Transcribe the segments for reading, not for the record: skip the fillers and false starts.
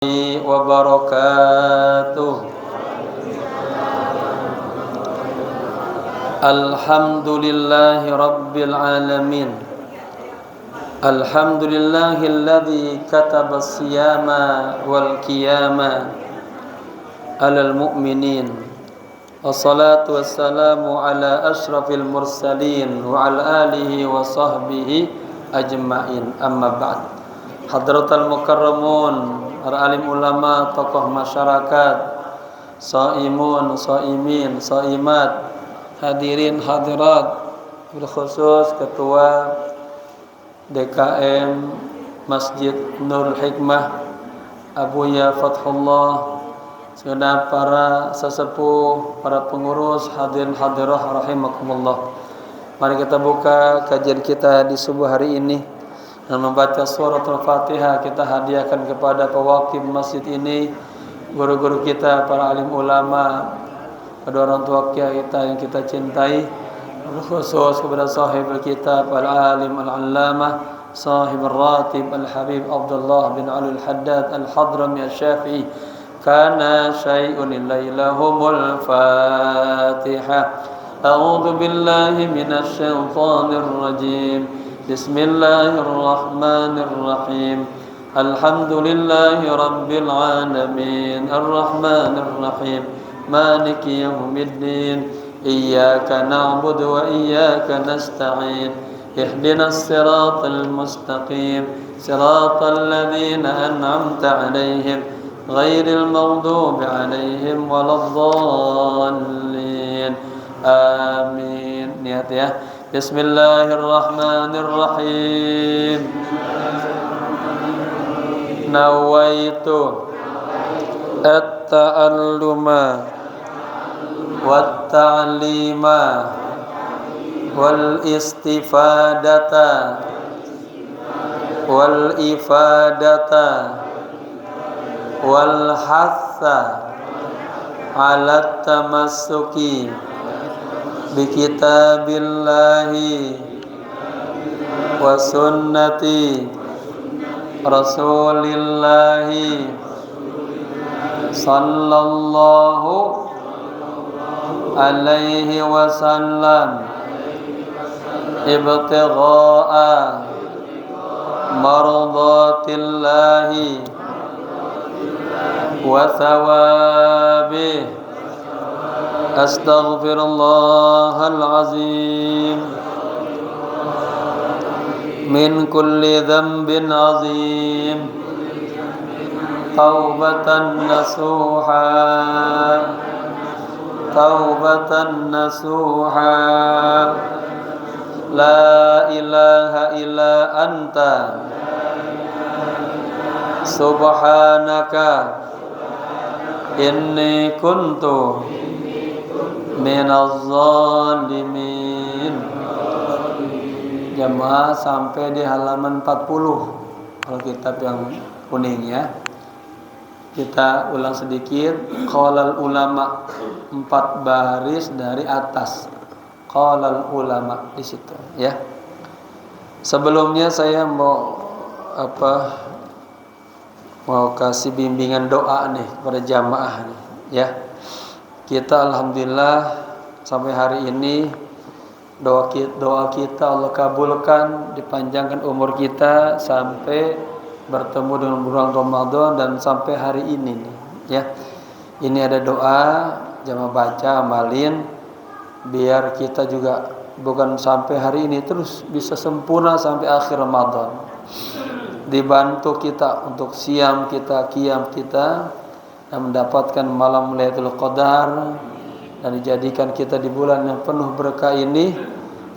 wabarakatuh. Alhamdulillahi rabbil alamin. Alhamdulillahilladzi kataba as-siyama wal qiyama 'alal mu'minin. Wassalatu wassalamu ala asyrafil mursalin wa ala alihi wa sahbihi ajma'in. Amma ba'd. Hadratal mukarramun, para alim ulama, tokoh masyarakat, shaimun, shaimin, shaimat, hadirin hadirat, berkhusus Ketua DKM Masjid Nurul Hikmah Abuya Fathullah, segenap para sesepuh, para pengurus, hadirin hadirah rahimakumullah. Mari kita buka kajian kita di subuh hari ini dan membaca surat Al-Fatihah. Kita hadiahkan kepada pewakil masjid ini, guru-guru kita, para alim ulama, kedua orang tua kita yang kita cintai, khusus kepada sahib kita, para alim al-allamah, sahib al-ratib al-habib Abdullah bin Ali al-Haddad al-Hadrami al-Syafi'i. Kana syai'un ilailahumul Fatihah. A'udzu billahi minasy syaithanir rajim. Bismillahirrahmanirrahim. Alhamdulillahi rabbil alamin. Arrahmanir rahim. Maliki yaumiddin. Iyyaka na'budu wa iyyaka nasta'in. Ihdinas siratal mustaqim. Siratal ladzina an'amta 'alaihim ghairil maghdubi 'alaihim waladdallin. Amin. Niat ya. Bismillahirrahmanirrahim. Nawaitu at-ta'alluma wat-ta'lima wal-istifadata wal-ifadata wal-hatha ala tamassuki bi kitabillahi wa sunnati rasulillahi sallallahu alaihi wasallam ibtigha'a mardatillahi wa thawabih. Astaghfirullahal azim min kulli dhanbin azim. Taubatan nasuha, taubatan nasuha. La ilaha illa anta subhanaka inni kuntu minaz zalimin. Jamaah sampai di halaman 40 kalau kitab yang kuning ya. Kita ulang sedikit. Qalal ulama, 4 baris dari atas. Qalal ulama di situ ya. Sebelumnya saya mau kasih bimbingan doa nih kepada jamaah nih ya. Kita alhamdulillah sampai hari ini doa kita Allah kabulkan, dipanjangkan umur kita sampai bertemu dengan bulan Ramadan dan sampai hari ini nih ya. Ini ada doa, jamaah baca, amalin biar kita juga bukan sampai hari ini terus bisa sempurna sampai akhir Ramadan. Dibantu kita untuk siam kita, qiyam kita, dan mendapatkan malam Lailatul Qadar, dan dijadikan kita di bulan yang penuh berkah ini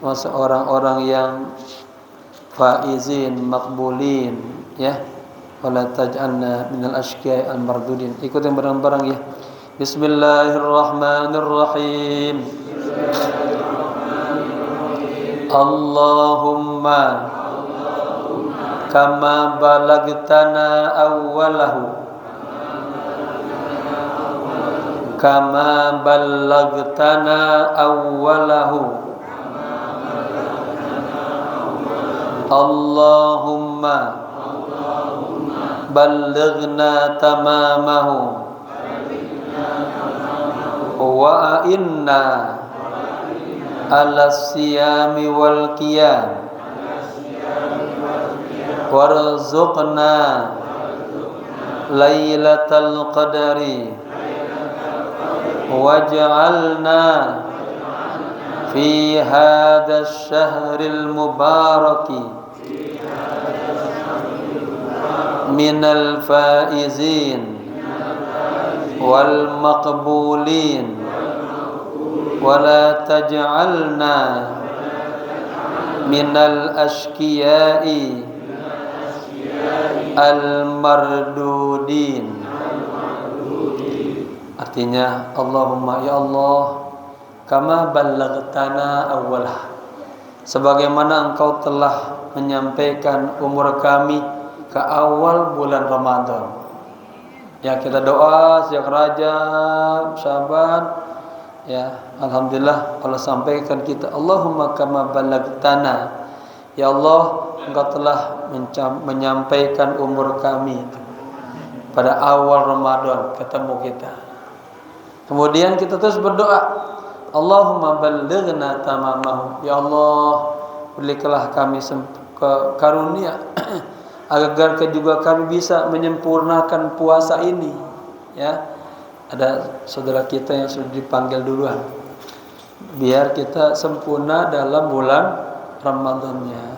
termasuk orang-orang yang faizin maqbulin ya. Wala taj'alna minal asyqiya'i al-mardudin. Ikutin bareng-bareng ya. Bismillahirrahmanirrahim. Allahumma kama balagtana awwalahu kama ballagtana awwalahu Allahumma ballighna tamamahu wa inna ala siyami wal qiyam warzuqna lailatal qadari waj'alna fi hadzal syahril mubaraki minal faizin wal maqbulin wala taj'alna minal ashqiya'i al mardudin. Artinya, Allahumma ya Allah, kama ballaghtana awwalah, sebagaimana engkau telah menyampaikan umur kami ke awal bulan Ramadan. Ya, kita doa sejak Rajab, Syaban, ya, alhamdulillah Allah sampaikan kita, Allahumma kama ballaghtana, ya Allah, engkau telah menyampaikan umur kami pada awal Ramadan ketemu kita. Kemudian kita terus berdoa, Allahumma ballighna tamamahu, ya Allah, berikanlah kami karunia agar juga kami bisa menyempurnakan puasa ini. Ya, ada saudara kita yang sudah dipanggil duluan, biar kita sempurna dalam bulan Ramadannya.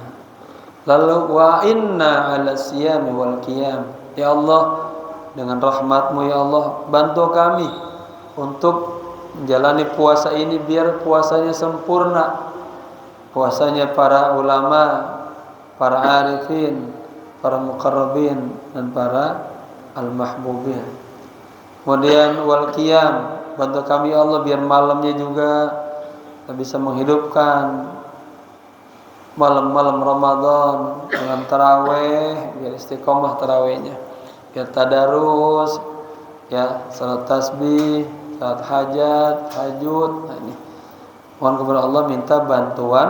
Lalu wa inna ala siyami wal qiyam, ya Allah, dengan rahmatmu ya Allah, bantu kami untuk menjalani puasa ini biar puasanya sempurna, puasanya para ulama, para arifin, para muqarrabin, dan para al-mahbubin. Kemudian wal qiyam, bantu kami ya Allah biar malamnya juga kita bisa menghidupkan malam-malam Ramadan dengan tarawih, biar istiqomah tarawihnya, biar tadarus, ya, salat tasbih, salat hajat, tahajud. Nah, ini mohon kepada Allah, minta bantuan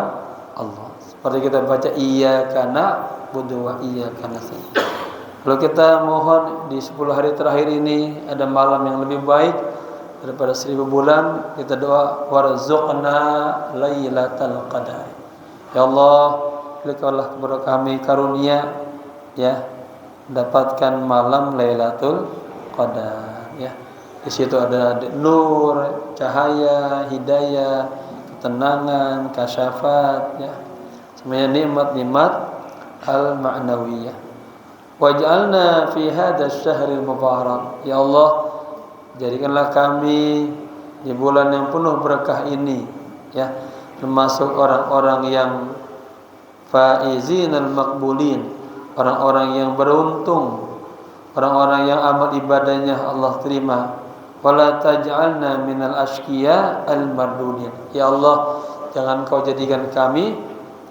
Allah. Seperti kita baca iyyaka na'budu wa iyyaka nasta'in. Kalau kita mohon di 10 hari terakhir ini ada malam yang lebih baik daripada 1000 bulan, kita doa warzuqna lailatal qadar. Ya Allah, berikanlah kepada kami karunia, ya, mendapatkan malam Lailatul Qadar, ya. Di situ ada nur, cahaya, hidayah, ketenangan, kasyafat, ya. Semuanya nikmat-nikmat al-ma'nawiyah. Waj'alna fi hadzal syahril mubarak. Ya Allah, jadikanlah kami di bulan yang penuh berkah ini, ya, termasuk orang-orang yang faizin al-maqbulin, orang-orang yang beruntung, orang-orang yang amal ibadahnya Allah terima. Wala taj'alna minal ashqiya al-mardudin. Ya Allah, jangan kau jadikan kami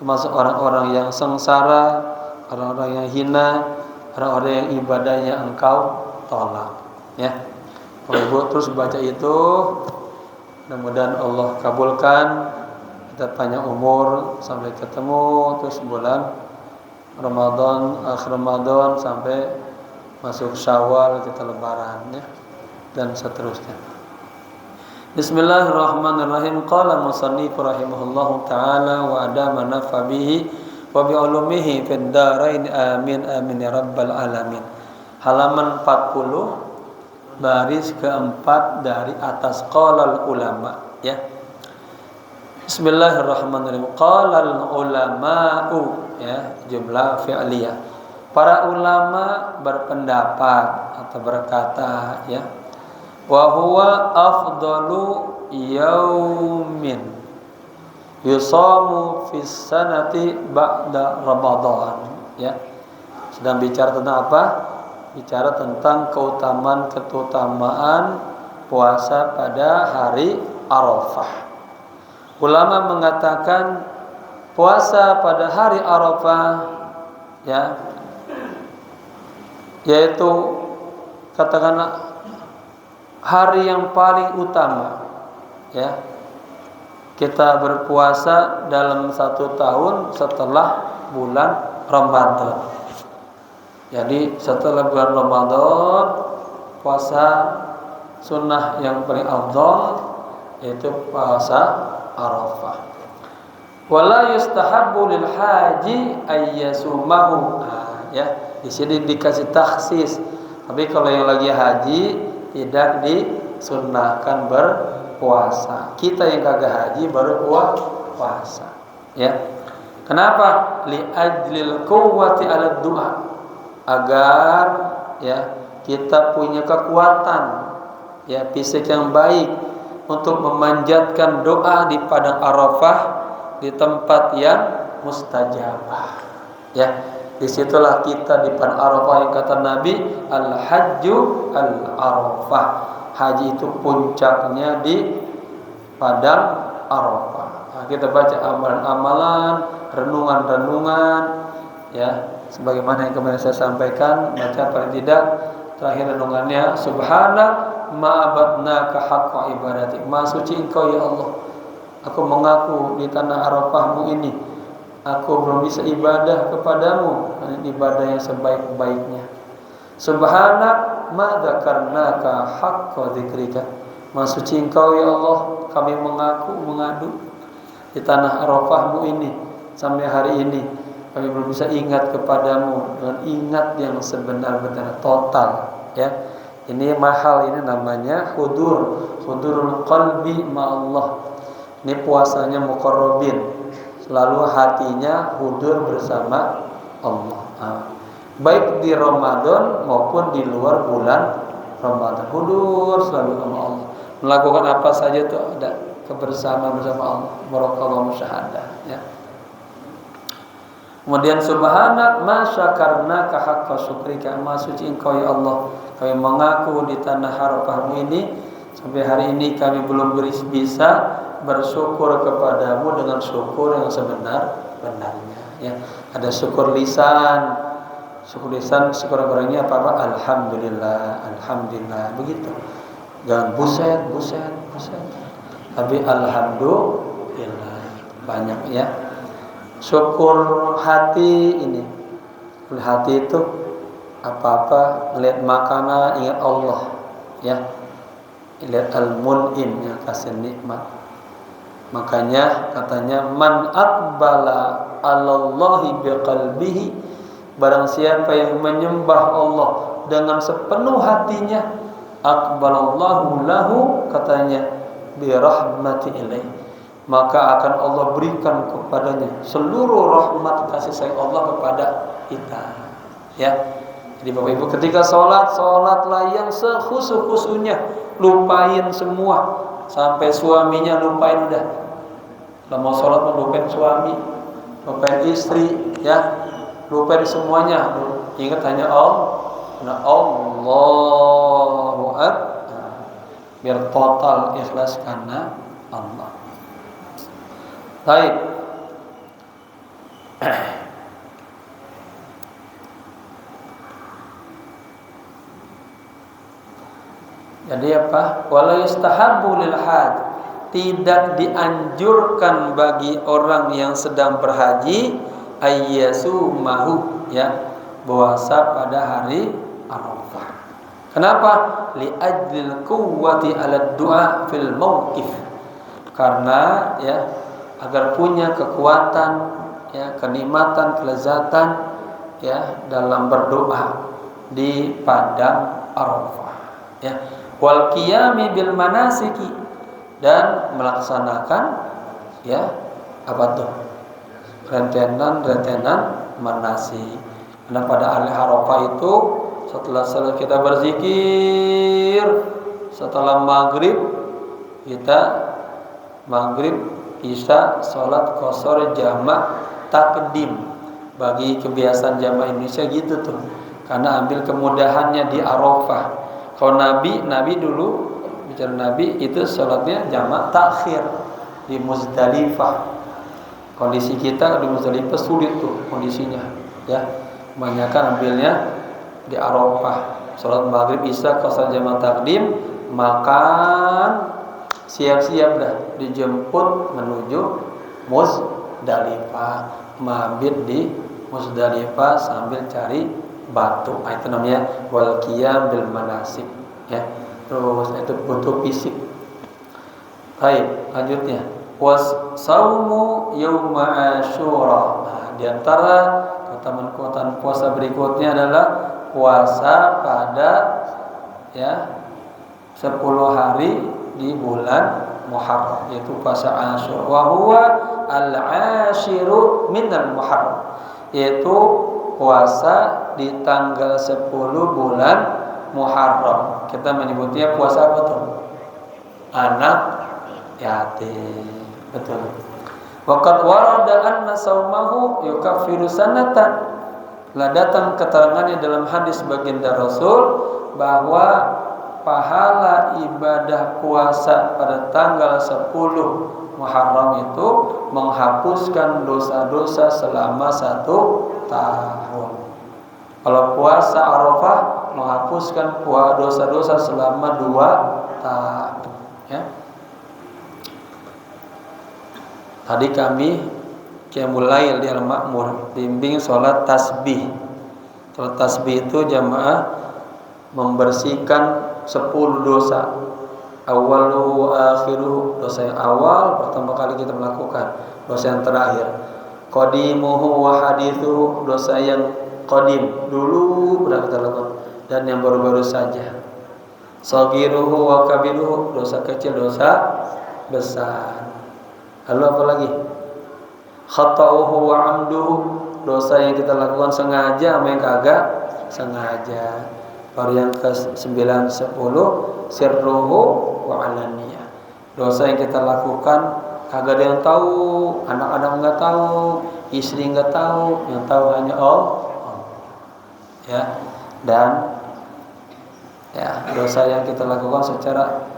termasuk orang-orang yang sengsara, orang-orang yang hina, orang-orang yang ibadahnya engkau tolak. Ya, kalau ibu terus baca itu, mudah-mudahan Allah kabulkan. Kita panjang umur sampai ketemu terus bulan Ramadan, akhir Ramadan sampai masuk Syawal, kita lebaran, ya, dan seterusnya. Bismillahirrahmanirrahim. Qala musannif rahimahullahu taala wa adama nafa bihi wa bi ulumihi fid darain amin amin ya rabbal alamin. Halaman 40 baris keempat dari atas, qala ulama, ya. Bismillahirrahmanirrahim. Qalal ulama'u, ya, jumlah fi'liyah. Para ulama berpendapat atau berkata, ya, wa huwa afdalu yaumin yusamu fis sanati ba'da Ramadan, ya. Sedang bicara tentang apa? Bicara tentang keutamaan puasa pada hari Arafah. Ulama mengatakan puasa pada hari Arafah, ya, yaitu katakanlah hari yang paling utama, ya. Kita berpuasa dalam 1 tahun setelah bulan Ramadan. Jadi setelah bulan Ramadan, puasa sunnah yang paling afdal yaitu puasa Arafah. Wala yustahabbu lil haji ayyasumahu. Nah, ya, di sini dikasih taksis. Tapi kalau yang lagi haji tidak disunnahkan berpuasa. Kita yang kagak haji baru puasa. Ya. Kenapa? Li ajlil quwwati 'ala du'a. Agar ya kita punya kekuatan ya fisik yang baik untuk memanjatkan doa di padang Arafah, di tempat yang mustajabah. Ya, disitulah kita di padang Arafah yang kata Nabi, al-hajju al-Arafah. Haji itu puncaknya di padang Arafah. Nah, kita baca amalan-amalan, renungan-renungan, ya, sebagaimana yang kemarin saya sampaikan. Baca paling tidak terakhir renungannya, Subhanak ma'abadnaka haqqa ibadati. Maha suci Engkau ya Allah, aku mengaku di tanah Arafahmu ini aku belum bisa ibadah kepadamu ibadah yang sebaik-baiknya. Subhanak ma dzakarnaka haqqa dzikrika. Maha suci Engkau ya Allah, kami mengadu di tanah Arafahmu ini sampai hari ini kami belum bisa ingat kepadamu dengan ingat yang sebenar-benar total, ya. Ini mahal, ini namanya hudurul qalbi ma'allah. Ini puasanya muqarrabin, selalu hatinya hudur bersama Allah. Nah, baik di Ramadan maupun di luar bulan Ramadan, hudur selalu sama Allah. Melakukan apa saja itu ada kebersamaan bersama Allah, barakallahu musyahadah, ya. Kemudian subhanak ma syakarnaka haqqa syukrika. Maha suci Engkau ya Allah, kami mengaku di tanah Arafahmu ini sampai hari ini kami belum bisa bersyukur kepadamu dengan syukur yang sebenar-benarnya, ya. Ada syukur lisan, syukur orangnya apa? Alhamdulillah, alhamdulillah, begitu. Jangan buset. Tapi alhamdulillah banyak, ya. Syukur hati ini, hati itu apa-apa lihat makanan ingat Allah, ya. Lihat al-mun'im yang kasih nikmat. Makanya katanya man aqbala 'alallahi biqalbihi, barang siapa yang menyembah Allah dengan sepenuh hatinya, aqbalallahu lahu, katanya bi rahmati ilaih, maka akan Allah berikan kepadanya seluruh rahmat kasih sayang Allah kepada kita, ya. Jadi Bapak Ibu ketika sholatlah yang sekhusu-khusunya, lupain semua, sampai suaminya lupain udah. Kalau mau sholat lupain suami, lupain istri, ya, lupain semuanya. Ingat hanya Allah, Allahu Akbar, biar total ikhlas karena Allah. Baik. Jadi apa? Wala yustahabbu lil hajj, tidak dianjurkan bagi orang yang sedang berhaji ayyasumahu, ya, puasa pada hari Arafah. Kenapa? Li ajlil quwwati 'ala du'a fil mauqif. Karena, ya, agar punya kekuatan, ya, kenikmatan, kelezatan, ya, dalam berdoa di padang Arafah, ya. Wal qiyami bil manasiki, dan melaksanakan, ya, apa tuh? rentenan manasik. Karena pada hari Arafah itu setelah kita berzikir, setelah maghrib isya, sholat qashar jamak takdim. Bagi kebiasaan jamaah Indonesia gitu tuh, karena ambil kemudahannya di Arafah. Kalau Nabi dulu bicara Nabi itu sholatnya jamak takhir di Muzdalifah. Kondisi kita di Muzdalifah sulit tuh kondisinya, ya. Kebanyakan ambilnya di Arafah. Sholat maghrib isya qashar jamak takdim, makan, siap-siap dah dijemput menuju Muzdalifah, mabit di Muzdalifah sambil cari batu. Itu namanya wal qiyam bil manasik, ya. Terus itu bentuk fisik. Baik, lanjutnya was saumu yauma asyura. Nah, di antara keutamaan puasa berikutnya adalah puasa pada 10 hari di bulan Muharram, yaitu puasa Asyura. Wa huwa al-ashiru minal Muharram, yaitu puasa di tanggal 10 bulan Muharram. Kita menyebutnya puasa apa tuh? Anak yatim. Betul. Waqad warada anna saumahu yukaffiru sanatan. Lah datang keterangannya dalam hadis baginda Rasul bahwa pahala ibadah puasa pada tanggal 10 Muharram itu menghapuskan dosa-dosa selama 1 tahun. Kalau puasa Arafah menghapuskan dosa-dosa selama 2 tahun, ya. Tadi kami Qiyamul Lail di Al-Ma'mur bimbing sholat tasbih. Sholat tasbih itu jamaah membersihkan 10 dosa. Awaluhu akhiruhu, dosa yang awal pertama kali kita melakukan, dosa yang terakhir. Qadimuhu wa hadithuhu, dosa yang qadim dulu pernah kita lakukan, dan yang baru-baru saja. Saghiruhu wa kabiruhu, dosa kecil, dosa besar. Lalu apa lagi? Khata'uhu wa amduhu, dosa yang kita lakukan sengaja sama yang kagak sengaja. Baru yang ke-9, 10 sirruhu wa alaniyah, dosa yang kita lakukan kagak ada yang tahu, anak-anak enggak tahu, istri enggak tahu, yang tahu hanya Allah, ya. Dan dosa yang kita lakukan secara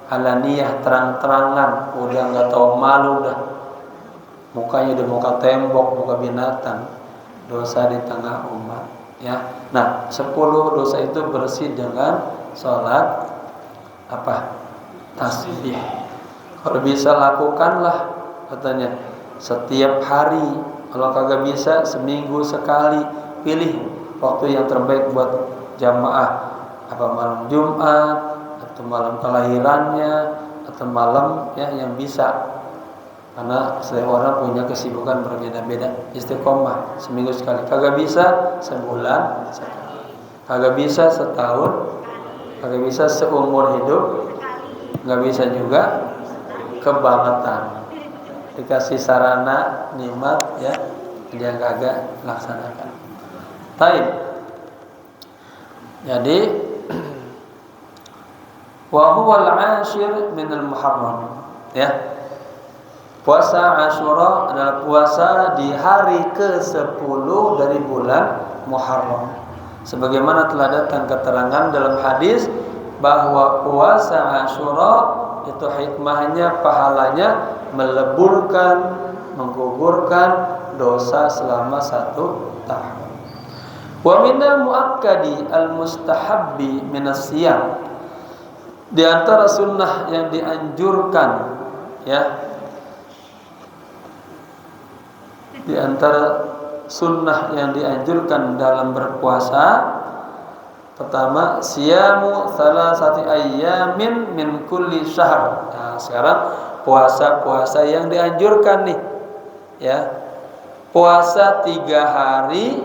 alaniyah, terang-terangan, udah enggak tahu malu dah, mukanya udah muka tembok, muka binatang, dosa di tengah umat, ya. Nah, 10 dosa itu bersih dengan sholat tasbih. Kalau bisa lakukanlah, katanya, setiap hari. Kalau kagak bisa, seminggu sekali. Pilih waktu yang terbaik buat jamaah, malam Jumat atau malam kelahirannya atau malam yang bisa. Karena setiap orang punya kesibukan berbeda-beda. Istiqomah seminggu sekali. Kagak bisa sebulan sekali. Kagak bisa setahun. Kagak bisa seumur hidup. Nggak bisa juga kebangetan. Dikasih sarana nikmat, ya, dia kagak laksanakan. Taib. Jadi wa huwa al-ashir min al-Muharram, ya. Puasa Asyura adalah puasa di hari ke-10 dari bulan Muharram. Sebagaimana telah datang keterangan dalam hadis bahwa puasa Asyura itu hikmahnya, pahalanya meleburkan, menggugurkan dosa selama 1 tahun. Wa minal muakkadi al-mustahabbi minas siyam. Di antara sunnah yang dianjurkan, ya. Di antara sunnah yang dianjurkan dalam berpuasa, pertama, siyamu salasati ayyamin min kulli syahr. Nah, sekarang puasa-puasa yang dianjurkan nih, ya. Puasa 3 hari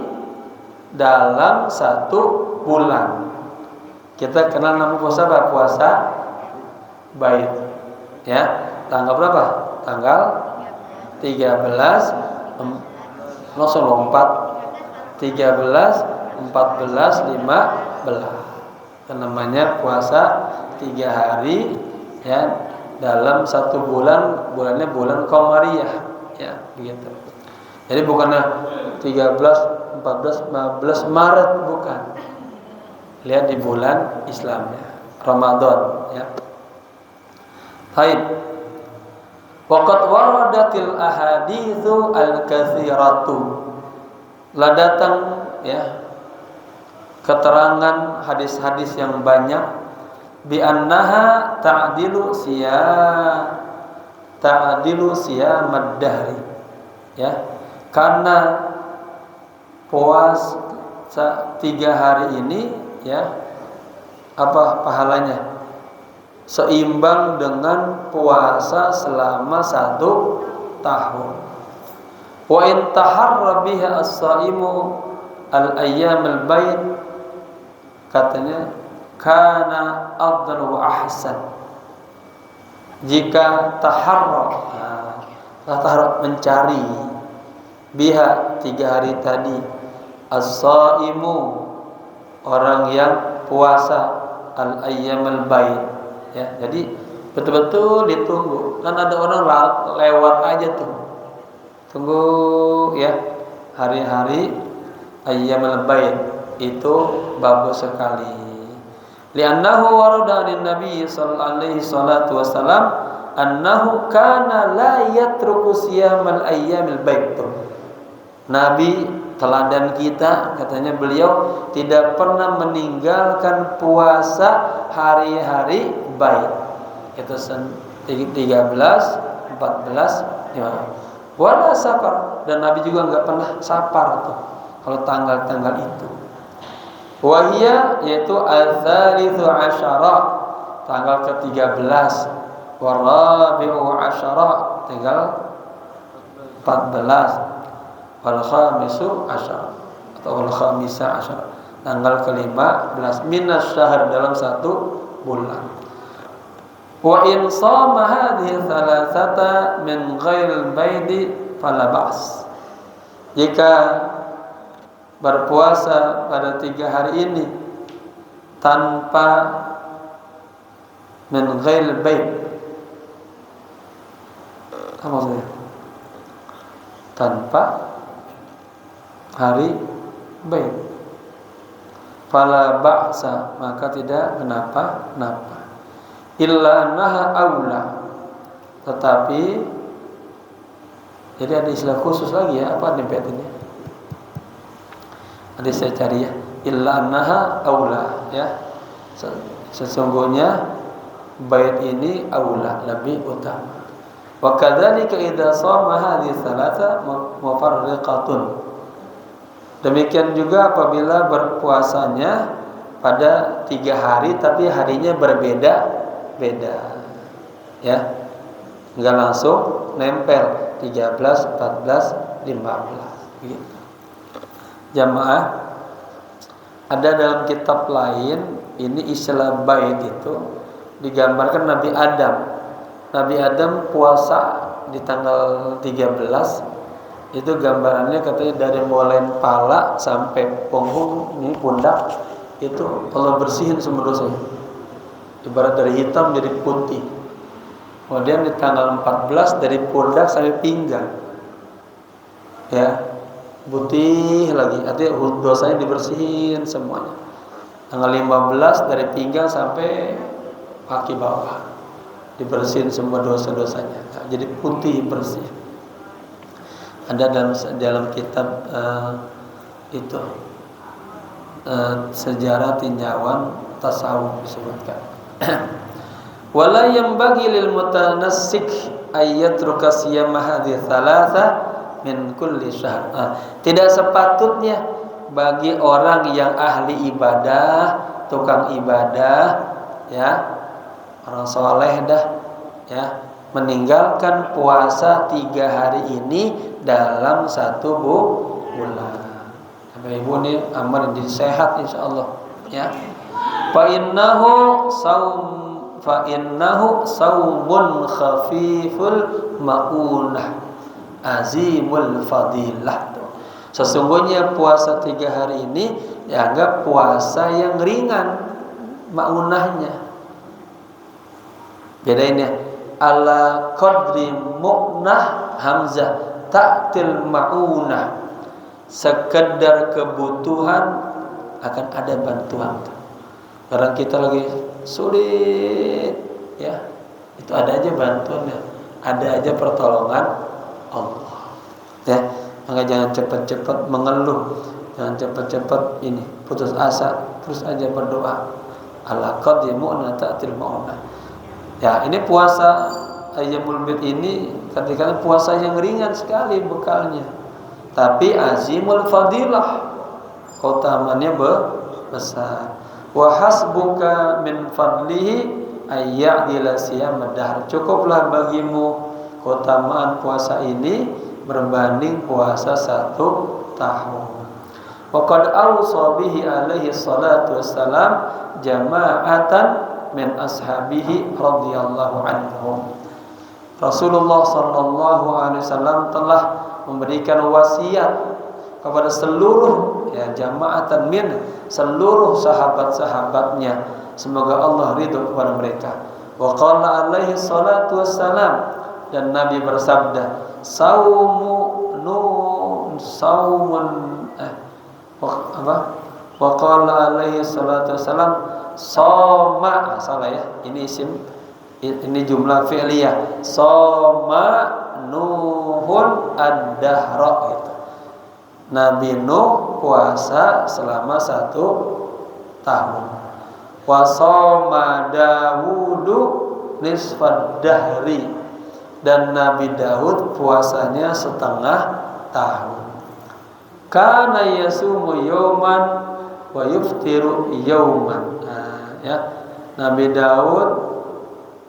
dalam 1 bulan. Kita kenal nama puasa apa? Puasa Bait, ya. Tanggal berapa? Tanggal 13 langsung lompat 13, 14, 15. Itu namanya puasa 3 hari, ya, dalam 1 bulan. Bulannya bulan Qamariyah, ya, begitu. Jadi bukannya 13, 14, 15 Maret, bukan. Lihat di bulan Islamnya, Ramadan, ya. Baik. Waqad waradatil ahaditsu al-katsiratu. Lah datang, ya, keterangan hadis-hadis yang banyak bi annaha ta'dilu siyamad dahri, ya. Karena 3 hari ini ya, apa pahalanya? Seimbang dengan puasa selama 1 tahun. Wa in taharra biha as-saimu al-ayyam al-bayd, katanya kana afdal wa ahsan. Jika taharra, mencari biha 3 hari tadi, as-saimu orang yang puasa, al-ayyam al-bayd ya. Jadi betul-betul ditunggu. Kan ada orang lewat aja tuh. Tunggu ya, hari-hari ayyamul bayd itu bagus sekali. Li'annahu warada an Nabi sallallahu alaihi wasallam annahu kana la yatruku siyamal ayyamil bayd. Nabi teladan kita, katanya beliau tidak pernah meninggalkan puasa hari-hari bayd. Itu 13, 14, 15. Wala safar, dan Nabi juga enggak pernah safar tuh kalau tanggal-tanggal itu. Wahia yaitu al-thalithu asyara, tanggal ke-13, warabi'u asyara, tanggal 14, wal khamisu asyara atau wal khamisa asyara, tanggal ke-15 minas syahr, dalam 1 bulan. Wa in shama hadhihi thalathata min ghairil baidi fala ba's. Jika berpuasa pada 3 hari ini tanpa min ghairil baid, apa maksudnya? Tanpa hari baid, fala ba'sa, maka tidak kenapa-napa. Illa annaha aula, tetapi jadi ada istilah khusus lagi ya, apa ini? Ada saya cari ya, illa annaha aula ya, sesungguhnya bait ini aula, lebih utama. Wa kadzalika idza shama hadhihi thalatha mufarriqatun, demikian juga apabila berpuasanya pada 3 hari tapi harinya berbeda ya, enggak langsung nempel 13, 14, 15 gitu. Jamaah, ada dalam kitab lain ini istilah bait itu digambarkan Nabi Adam puasa di tanggal 13, itu gambarannya katanya dari mulai pala sampai punggung ini pundak itu Allah bersihin semua dosanya. Ibarat dari hitam jadi putih. Kemudian di tanggal 14 dari pundak sampai pinggang ya, putih lagi, artinya dosanya dibersihin semuanya. Tanggal 15 dari pinggang sampai kaki bawah dibersihin semua dosa-dosanya, jadi putih bersih. Ada dalam kitab itu sejarah tinjauan tasawuf disebutkan. Wala yanbaghi lil mutanassik ayyatruka siyama hadhihi thalatha min kulli syahr. Tidak sepatutnya bagi orang yang ahli ibadah, tukang ibadah ya, orang soleh dah ya, meninggalkan puasa 3 hari ini dalam 1 bulan. Bapak Ibu nih amal jadi sehat insyaallah ya. Fa innahu saumun khafiful maunah azimul fadilah. Sesungguhnya puasa 3 hari ini dianggap puasa yang ringan maunahnya. Bedain ya, ala qadri mu'nah hamzah ta'til maunah, sekedar kebutuhan akan ada bantuan. Kadang kita lagi sulit ya, itu ada aja bantuannya, ada aja pertolongan Allah ya. Maka jangan cepat-cepat mengeluh, jangan cepat-cepat ini putus asa, terus aja berdoa. Ala qadri mu'nah ta'til maunah. Ya, ini puasa Ayyamul Bid ini ketika puasa yang ringan sekali bekalnya, tapi azimul fadilah, keutamaannya besar. Wa hasbuka min fadlihi ayya'dila siyamad dahr. Cukuplah bagimu keutamaan puasa ini berbanding puasa 1 tahun. Wa qad awsa bihi alaihi salatu wassalam jama'atan min ashabihi radhiyallahu anhum. Rasulullah sallallahu alaihi wasallam telah memberikan wasiat kepada seluruh jama'atan min seluruh sahabat-sahabatnya, semoga Allah ridho kepada mereka. Wa qala alaihi salatu wassalam, dan Nabi bersabda, saumun wa qala alaihi salatu wassalam soma, salah ya, ini isim, ini jumlah fi'liyah, soma nuhun ad-dahra gitu. Nabi Nuh puasa selama 1 tahun. Wa soma Dawudu nisfad dahri, dan Nabi Daud puasanya setengah tahun. Kana yasumu yauman wa yuftiru yauman. Nabi Daud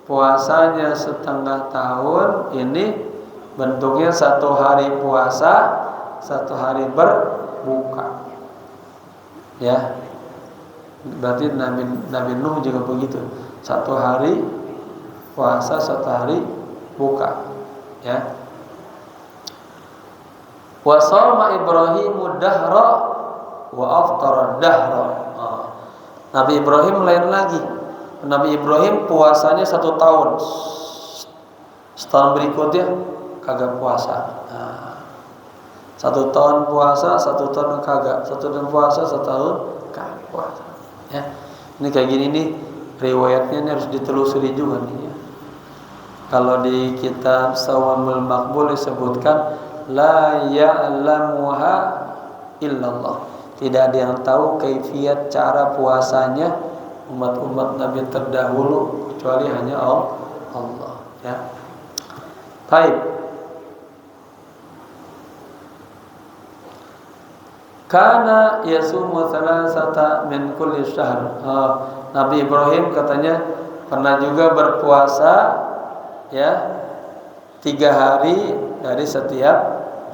puasanya setengah tahun, ini bentuknya 1 hari puasa, 1 hari berbuka. Ya. Berarti Nabi Nuh juga begitu. 1 hari puasa, 1 hari buka. Ya. Wa shoma Ibrahimu dahra wa aftara dahra. Nabi Ibrahim lain lagi. Nabi Ibrahim puasanya 1 tahun. Setahun berikutnya kagak puasa. 1 tahun puasa, 1 tahun kagak. 1 tahun puasa, 1 tahun kagak puasa. Ya. Ini kayak gini nih, riwayatnya ini harus ditelusuri juga nih ya. Kalau di kitab Shawamul Maqbul disebutkan la ya'lamuha illallah. Tidak ada yang tahu kaifiat cara puasanya umat-umat Nabi terdahulu kecuali hanya Allah. Ya. Baik. Kana yasumu thalathata min kulli syahr. Nabi Ibrahim katanya pernah juga berpuasa ya 3 hari dari setiap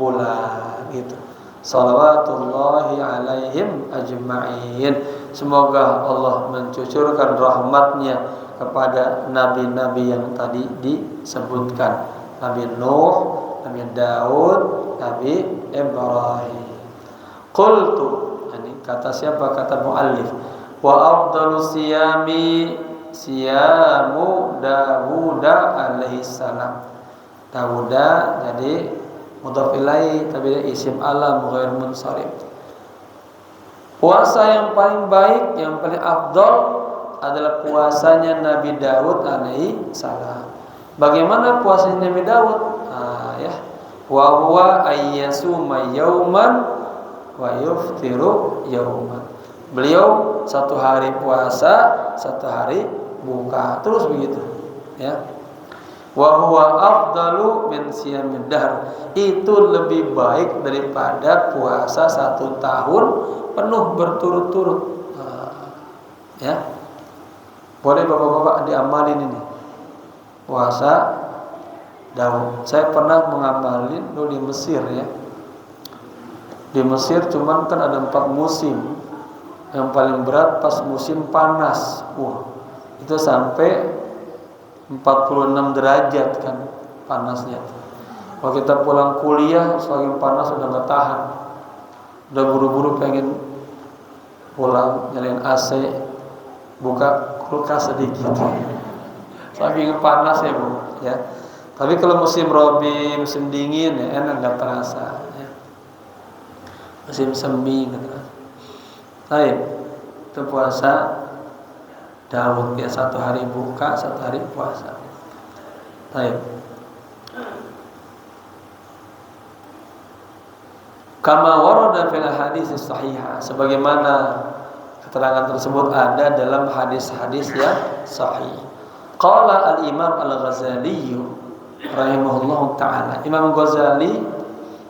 bulan gitu. Salawatullahi alaihim ajma'in. Semoga Allah mencucurkan rahmatnya kepada nabi-nabi yang tadi disebutkan. Nabi Nuh, Nabi Daud, Nabi Ibrahim. Qultu, ini kata siapa? Kata muallif. Wa afdalu siyami siyamu Dawuda alaihi salam. Dawuda jadi mudhaf ilaih, tapi dia isim alam ghair munsharif. Puasa yang paling baik, yang paling afdal adalah puasanya Nabi Daud alaihi salam. Bagaimana puasanya Nabi Daud? Ya. Wa huwa ayyasuma yauman wa yuftiru yauman. Beliau 1 hari puasa, 1 hari buka, terus begitu. Ya. Wa huwa afdalu min siyamid dahr. Itu lebih baik daripada puasa 1 tahun penuh berturut-turut. Ya. Boleh bapak-bapak diamalin ini. Puasa Daud. Saya pernah mengamalin dulu di Mesir ya. Di Mesir cuman kan ada 4 musim. Yang paling berat pas musim panas. Itu sampai 46 derajat kan panasnya. Kalau kita pulang kuliah semakin panas udah nggak tahan, udah buru-buru pengen pulang, nyalain AC, buka kulkas sedikit, saking panas ya bu ya. Tapi kalau musim Rabi, musim dingin ya enak, nggak terasa ya. Musim semi nggak terasa. Baik, itu puasa Daud ya, 1 hari buka, 1 hari puasa. Baik. Kama warada fil hadis sahihah, sebagaimana keterangan tersebut ada dalam hadis-hadis yang sahih. Qala al-Imam Al-Ghazali rahimahullahu taala. Imam Ghazali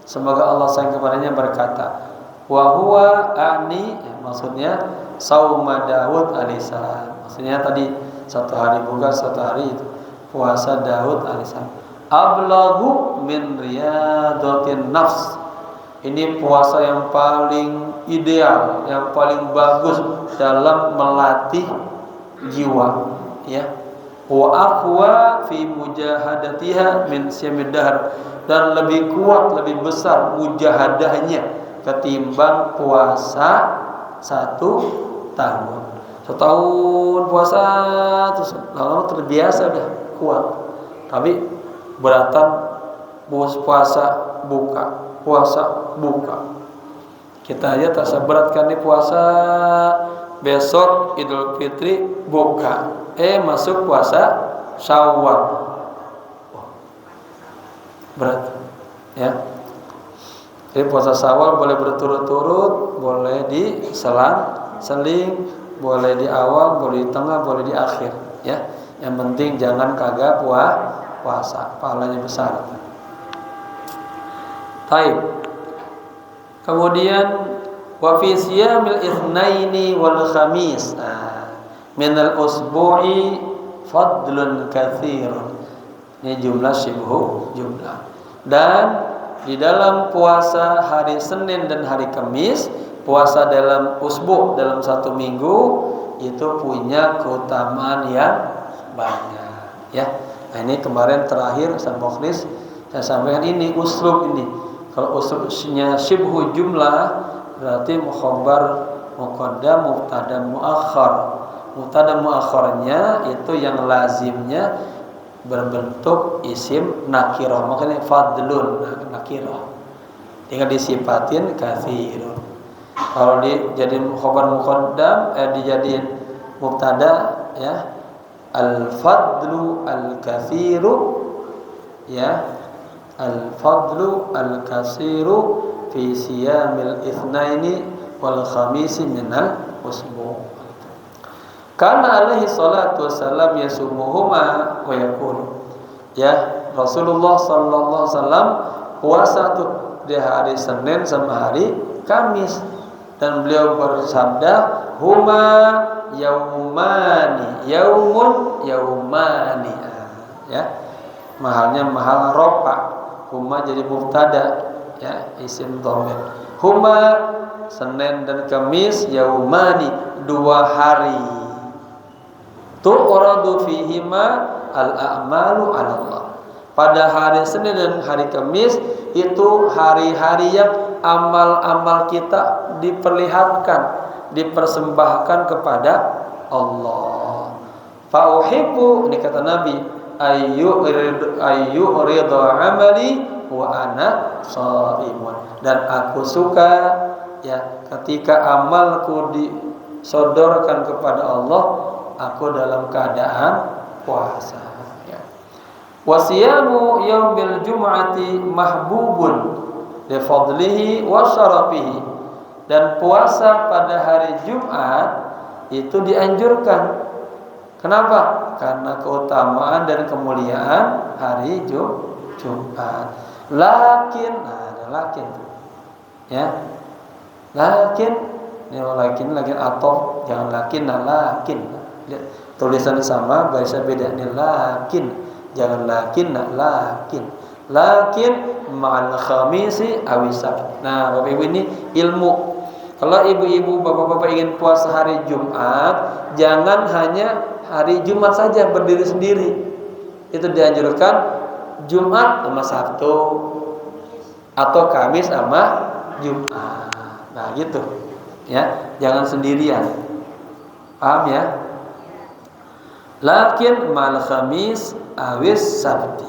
semoga Allah sayang kepadanya berkata, Wa huwa ani, ya, maksudnya sauma Daud alaihissalam. Maksudnya tadi satu hari buka, satu hari itu puasa Daud alaihissalam. Ablagu min riyadatin nafs. Ini puasa yang paling ideal, yang paling bagus dalam melatih jiwa, ya. Wa aqwa fi mujahadatiha min siyamid dahr, dan lebih kuat, lebih besar mujahadahnya ketimbang puasa 1 tahun. Setahun puasa terus lama-lama terbiasa udah kuat. Tapi beratan puasa buka. Kita aja tak seberat kan nih puasa, besok Idul Fitri buka. Masuk puasa Syawal. Berat. Ya. Jadi puasa Syawal boleh berturut-turut, boleh di seling, boleh di awal, boleh di tengah, boleh di akhir, ya. Yang penting jangan kagak puasa, pahalanya besar. Taib. Kemudian wa fi siyamil itsnaini wal khamis min al usbu'i fadlun katsirun. Ini jumlah syibhu jumlah. Dan di dalam puasa hari Senin dan hari Kamis, puasa dalam usbu, dalam 1 minggu, itu punya keutamaan yang banyak, ya. Nah, ini kemarin terakhir Ustaz Mukhlis saya sampaikan ini uslub ini. Kalau uslubnya syibhu jumlah berarti mukhabar muqaddam mubtada muakhar. Mubtada muakharnya itu yang lazimnya berbentuk isim nakirah, makanya fadlun nakirah. Tinggal disifatin katsirun. Kalau dijadiin khabar muqaddam, dijadiin mubtada, ya, al-fadlu al-katsiru, ya, al-fadlu al-katsiru fi siyamil itsnaini wal khamisi minal usbu'. Karena alaihi salatu wassalam yasumuhuma wa yaqulu, ya, Rasulullah sallallahu alaihi wasallam puasa tuh di hari Senin sama hari Kamis, dan beliau bersabda huma yaumani yaumani, ya, mahalnya mahal rofa, huma jadi mubtada, ya, isim dhamir. Huma Senin dan Kamis, yaumani 2 hari. Tu'radu fihima al-a'malu 'ala Allah. Pada hari Senin dan hari Kamis itu hari-hari yang amal-amal kita diperlihatkan, dipersembahkan kepada Allah. Fa uhibbu, ini kata Nabi, ayyu ridha amali wa ana shaimun. Dan aku suka, ya, ketika amalku disodorkan kepada Allah, aku dalam keadaan puasa, ya. Wasiyamu yaumil jum'ati mahbubun li fadlihi wa syarafihi. Dan puasa pada hari Jumat itu dianjurkan. Kenapa? Karena keutamaan dan kemuliaan hari Jumat. Lakin, ada lakin, ya. Lakin, ini lakin atau jangan lakin. Lihat, tulisan sama, bahasa beda. Ini lakin, jangan lakin ma'al khamisi awisab. Nah, Bapak Ibu, ini ilmu. Kalau ibu-ibu, bapak-bapak ingin puasa hari Jumat, jangan hanya hari Jumat saja berdiri sendiri. Itu dianjurkan Jumat sama Sabtu atau Kamis sama Jumat. Nah, gitu, ya, jangan sendirian. Paham, ya? Lakin mal khamis awis sabti,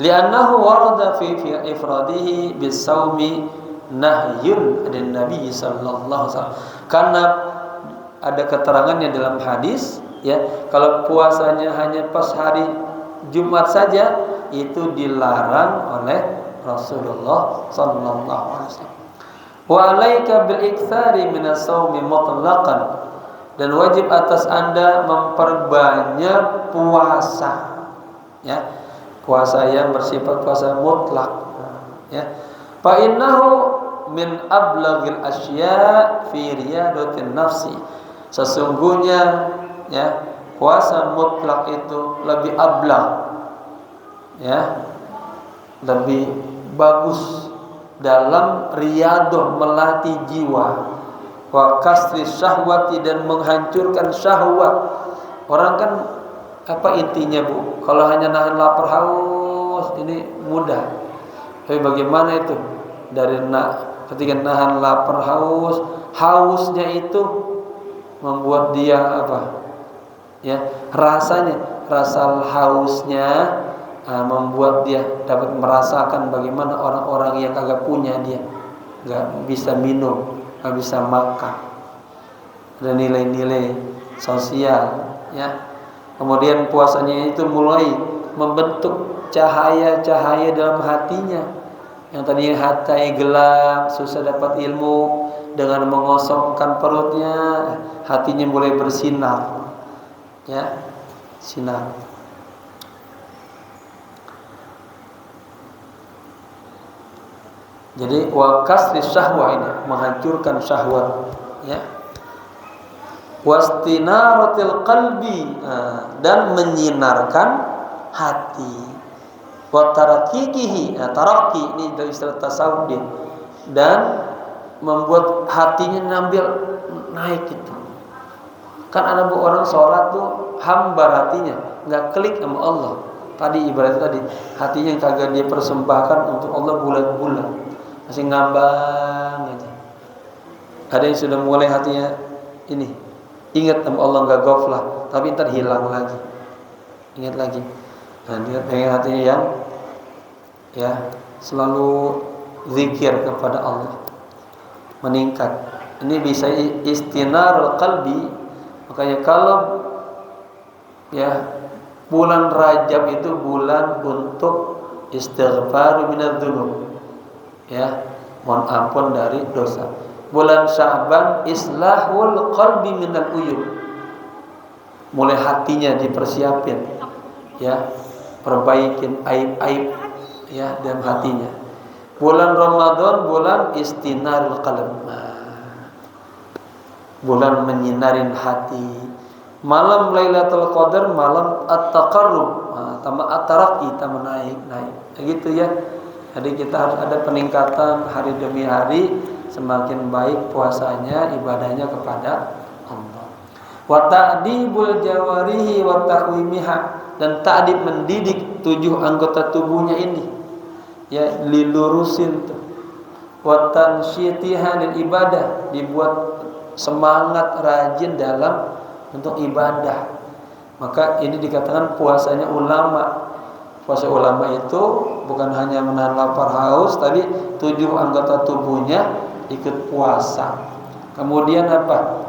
li'annahu warada fi ifradihi bis-saumi nahyun dan Nabi sallallahu alaihi wasallam. Karena ada keterangannya dalam hadis, ya, kalau puasanya hanya pas hari Jumat saja itu dilarang oleh Rasulullah sallallahu alaihi wasallam. Wa alaika bil iktsari minas shaumi mutlaqan, dan wajib atas Anda memperbanyak puasa, ya, puasa yang bersifat puasa mutlak, ya. Fa innahu min ablaghil asya' fi riyadatin nafsi. Sesungguhnya ya, puasa mutlak itu lebih ablagh, ya, lebih bagus dalam riyadah, melatih jiwa, wa kasri syahwati, dan menghancurkan syahwat. Orang kan apa intinya, Bu? Kalau hanya nahan lapar haus ini mudah. Tapi bagaimana itu dari ketika nahan lapar haus, hausnya itu membuat dia apa? Ya, rasa hausnya membuat dia dapat merasakan bagaimana orang-orang yang kagak punya, dia nggak bisa minum, nggak bisa makan. Ada nilai-nilai sosial, ya. Kemudian puasanya itu mulai membentuk cahaya-cahaya dalam hatinya. Yang tadinya hati gelap, susah dapat ilmu, dengan mengosongkan perutnya, hatinya mulai bersinar, ya, sinar. Jadi wa kasri syahwah, ini menghancurkan syahwat, ya. Wastinaratil qalbi, dan menyinarkan hati. Wa tarakihi, taraki ini dari istilah tasawuf dia, dan membuat hatinya ngambil naik itu. Kan ada orang sholat tuh hambar hatinya, nggak klik sama Allah. Tadi ibarat tadi, hatinya yang kagak dia persembahkan untuk Allah bulan-bulan, masih ngambang aja. Ada yang sudah mulai hatinya ini ingat sama Allah, nggak ghaflah, tapi ntar hilang lagi, ingat lagi. Nah, dia pengen hatinya yang ya selalu zikir kepada Allah, meningkat. Ini bisa istinarul qalbi. Makanya kalau ya bulan Rajab itu bulan untuk istighfar minadz-dzunub, ya, mohon ampun dari dosa. Bulan Sya'ban islahul qalbi minal uyub, mulai hatinya dipersiapin, ya, perbaikin aib-aib, ya, dalam hatinya. Bulan Ramadan bulan istinarul qalb, bulan menyinarin hati. Malam Lailatul Qadar malam at-taqarrub, tambah at-taraqi, tambah naik, gitu ya. Jadi kita harus ada peningkatan hari demi hari, semakin baik puasanya, ibadahnya kepada Allah. Wa ta'dibul jawarihi wa taqwimiha, dan ta'dib mendidik 7 anggota tubuhnya ini, ya, dilurusin tuh. Wa tansyitiha lil ibadah, dibuat semangat rajin dalam untuk ibadah. Maka ini dikatakan puasanya ulama. Puasa ulama itu bukan hanya menahan lapar haus, tapi 7 anggota tubuhnya ikut puasa. Kemudian apa?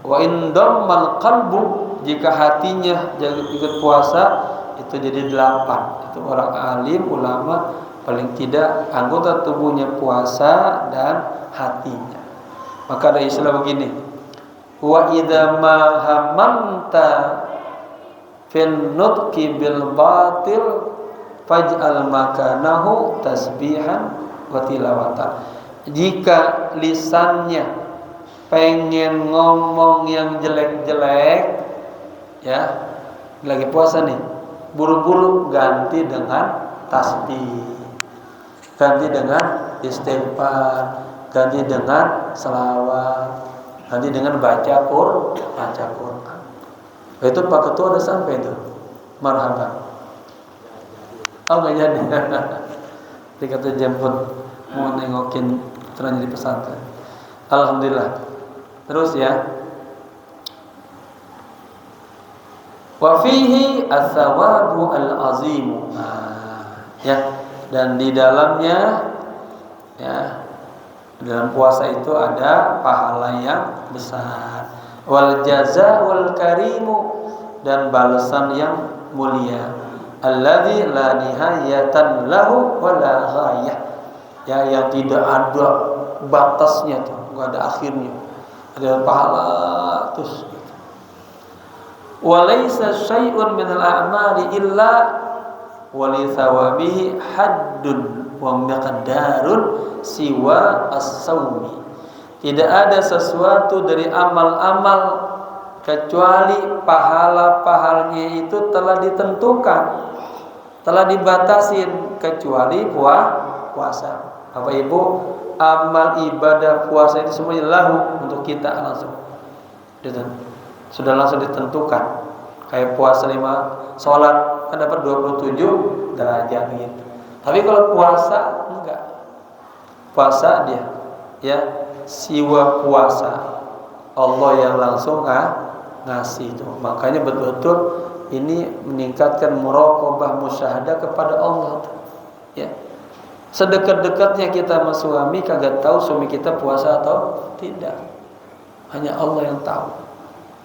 Wa indammal qalbu, jika hatinya ikut puasa itu jadi 8. Itu orang alim, ulama, paling tidak anggota tubuhnya puasa dan hatinya. Maka ada istilah begini, wa idza ma hamamta fin nutqi bil batil faj'al makanahu tasbihan wa tilawatan. Jika lisannya pengen ngomong yang jelek-jelek, ya, lagi puasa nih, buru-buru ganti dengan tasbih, ganti dengan istighfar, ganti dengan selawat, ganti dengan baca Quran. Itu Pak Ketua udah sampai itu, marhaban. Oh nggak jadi, dikata jemput mau nengokin ternyata di pesantren. Alhamdulillah. Terus ya, wa fihi as-sawabu al-azim. Ya, dan di dalamnya, ya, dalam puasa itu ada pahala yang besar, wal jaza wal karimu, dan balasan yang mulia, alladzi la nihayatan lahu wa la ghayah, ya, yang tidak ada batasnya tuh, enggak ada akhirnya, ada pahala terus. Wa laisa syai'un minal a'mali illa wa li thawabihi haddun wa miqdarun siwa as-saumi. Tidak ada sesuatu dari amal-amal kecuali pahala-pahalanya itu telah ditentukan, telah dibatasin, kecuali puasa. Bapak Ibu, amal ibadah puasa itu semuanya lahu untuk kita langsung. Sudah langsung ditentukan. Kayak puasa 5 sholat kan dapat 27 derajat gitu. Tapi kalau puasa enggak. Puasa dia ya siwa puasa. Allah yang langsung ngasih itu. Makanya betul-betul ini meningkatkan muraqabah musyahadah kepada Allah. Ya. Sedekat-dekatnya kita sama suami kagak tahu suami kita puasa atau tidak. Hanya Allah yang tahu.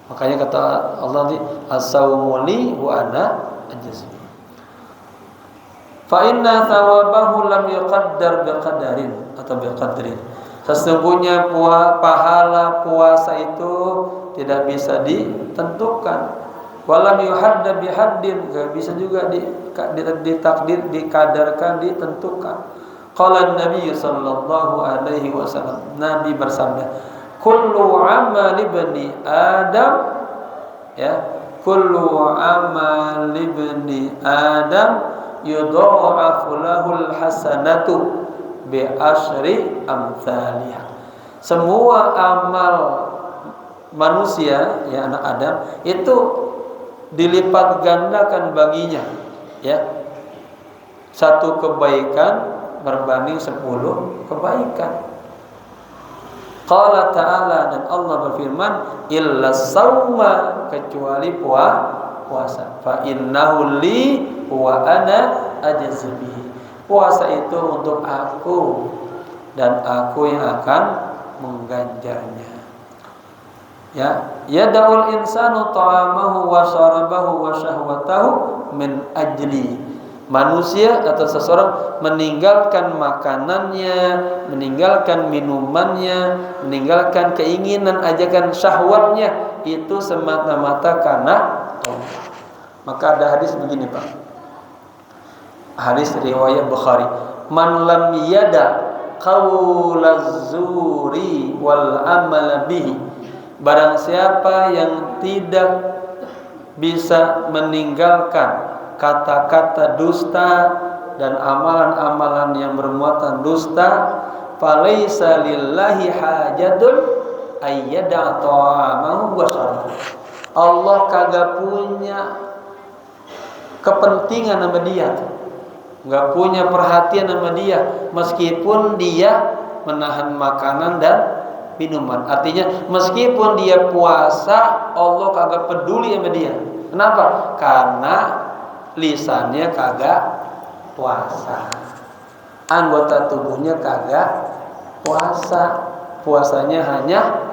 Makanya kata Allah di as-sawmu li wa ana ajzi. Fa inna thawabahu lam yuqaddar biqadarin atau biqadrin. Sesungguhnya pahala puasa itu tidak bisa ditentukan. Walam yuhadda bihaddin, enggak bisa juga ditakdir, dikadarkan, ditentukan. Qala Nabi sallallahu alaihi wasallam, Nabi bersabda, kullu amali bani Adam ya, kullu amali bani Adam yudha'afu lahul hasanatu bi asyri amsalihah. Semua amal manusia ya anak Adam itu dilipat gandakan baginya ya. Satu kebaikan berbanding 10 kebaikan. Qala ta'ala, dan Allah berfirman, illa sauma, kecuali puasa. Fa innahu li wa ana ajzi bihi. Puasa itu untuk aku dan aku yang akan mengganjarnya. Ya, yada'ul insanu ta'amahu wa syarabahu wa syahwatahu min ajli. Manusia atau seseorang meninggalkan makanannya, meninggalkan minumannya, meninggalkan keinginan, ajakan syahwatnya itu semata-mata karena Allah. Maka ada hadis begini, Pak. Hadis riwayat Bukhari. Man lam yada qaulaz zuri wal amal bihi. Barang siapa yang tidak bisa meninggalkan kata-kata dusta dan amalan-amalan yang bermuatan dusta, falaisa lillahi hajatun ayyada ta'amahu wa syarabahu. Allah kagak punya kepentingan sama dia, nggak punya perhatian sama dia, meskipun dia menahan makanan dan minuman. Artinya meskipun dia puasa, Allah kagak peduli sama dia. Kenapa? Karena lisannya kagak puasa, anggota tubuhnya kagak puasa, puasanya hanya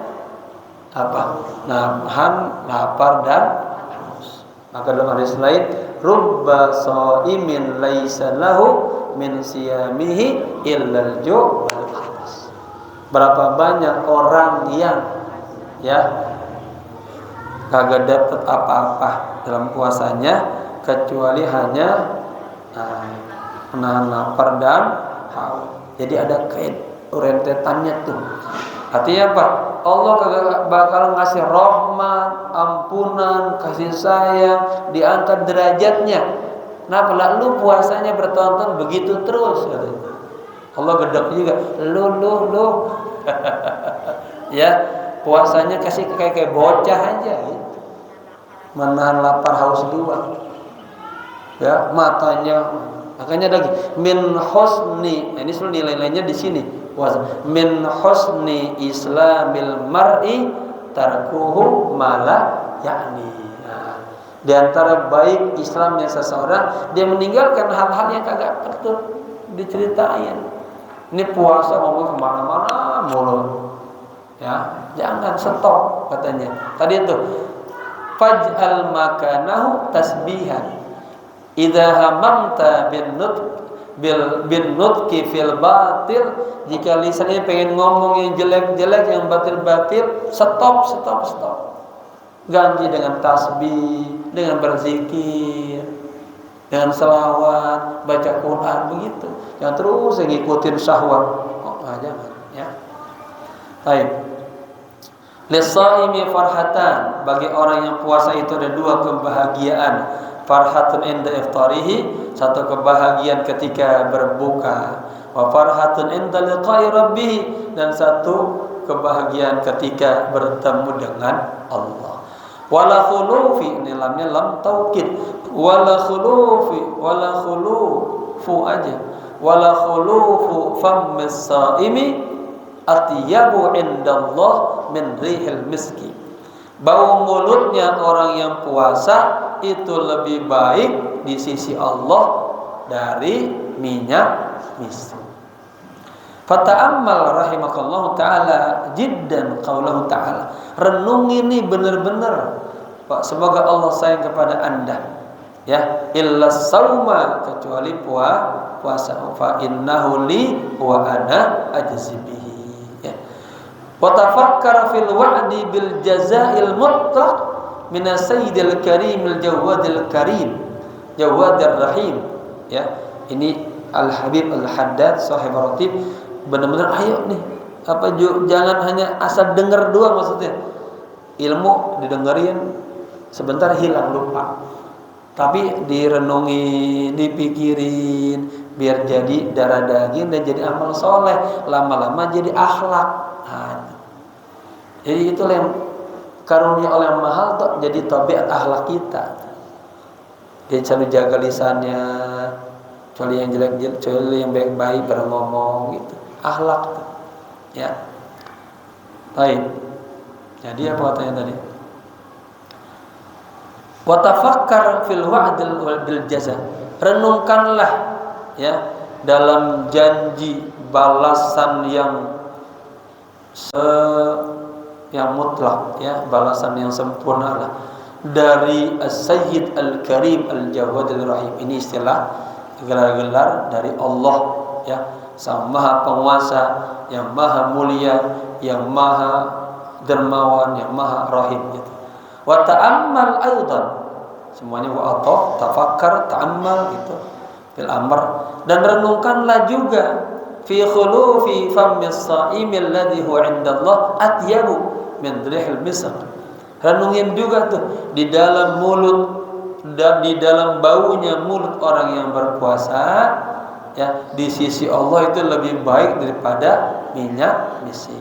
apa? Nahan lapar dan haus. Maka dalam hadis lain, rubba shaimin laisa lahu min siyamihi illal ju' wal atas. Berapa banyak orang yang ya kagak dapat apa-apa dalam puasanya kecuali hanya menahan lapar dan haus. Jadi ada rentetannya tuh. Artinya apa? Allah kagak bakal ngasih rahmat, ampunan, kasih sayang, diangkat derajatnya. Nah, lalu puasanya bertonton begitu terus. Allah gedek juga. Lu. Ya, puasanya kasih kayak bocah aja gitu. Menahan lapar haus dua. Ya, matanya. Makanya lagi min husni, ini seluruh nilai-nilainya di sini. Min husni islamil mar'i tarkuhu mala yakni. Nah, di antara baik Islamnya seseorang, dia meninggalkan hal-hal yang kagak betul diceritain. Ini puasa ngomong kemana-mana mulu. Ya, jangan, stop katanya. Tadi itu faj'al makanahu tasbihan. Idza hamamta bin nutqi fil batil, jika lisannya pengen ngomong yang jelek-jelek, yang batil-batil, stop. Ganti dengan tasbih, dengan berzikir. dengan selawat, baca Quran begitu. Jangan terus ngikutin syahwat. Oh, jangan ya. Baik. Lis-shaimi farhatan, bagi orang yang puasa itu ada dua kebahagiaan. Farhatun inda iftarihi, satu kebahagiaan ketika berbuka. Wa farhatun inda liqa'i rabbih, dan satu kebahagiaan ketika bertemu dengan Allah. Wala khulufi, ini lamnya lam taukid. Wala khulufu aja. Wala khulufu fammis saimi atyabu indallah min rihil miski. Bau mulutnya orang yang puasa itu lebih baik di sisi Allah dari minyak misk. Fata'ammal rahimakallahu ta'ala jiddan qaulahu ta'ala. Renungi ini benar-benar, Pak, semoga Allah sayang kepada Anda. Ya, illa sauma, kecuali puasa. Fa innahu li wa ana ajzi bihi. Ya. Wa tafakkar fil wa'di bil jazaa'il mutlaq min sayyidil karimil jawadil karim jawadir rahim. Ya, ini Al Habib Al Haddad sahib Ratib. Benar-benar ayo nih, jangan hanya asal dengar doang, maksudnya ilmu didengerin sebentar hilang lupa, tapi direnungi, dipikirin biar jadi darah daging dan jadi amal soleh, lama-lama jadi akhlak. Jadi itulah yang karunia oleh yang mahal tuh, jadi tabiat akhlak kita. Dia selalu jaga lisannya, kecuali yang jelek-jelek, kecuali yang baik-baik berngomong gitu. Akhlak ya. Baik. Jadi apa katanya tadi? Wa tafakkar fil wa'dil wal bil jaza. Renungkanlah ya dalam janji balasan yang mutlak ya, balasan yang sempurna lah dari As-Sayyid Al-Karim Al-Jawadil Rahim. Ini istilah gelar-gelar dari Allah ya, Sang Maha Penguasa, yang Maha Mulia, yang Maha Dermawan, yang Maha Rahim gitu. Wa ta'ammal aidan, semuanya wa ataf, tafakkar, ta'ammal gitu fil amr, dan renungkanlah juga fi khulufi fammis sa'imil ladzi huwa 'indallah atyabu min rihil misk. Renungin juga tuh di dalam mulut dan di dalam baunya mulut orang yang berpuasa ya, di sisi Allah itu lebih baik daripada minyak misik.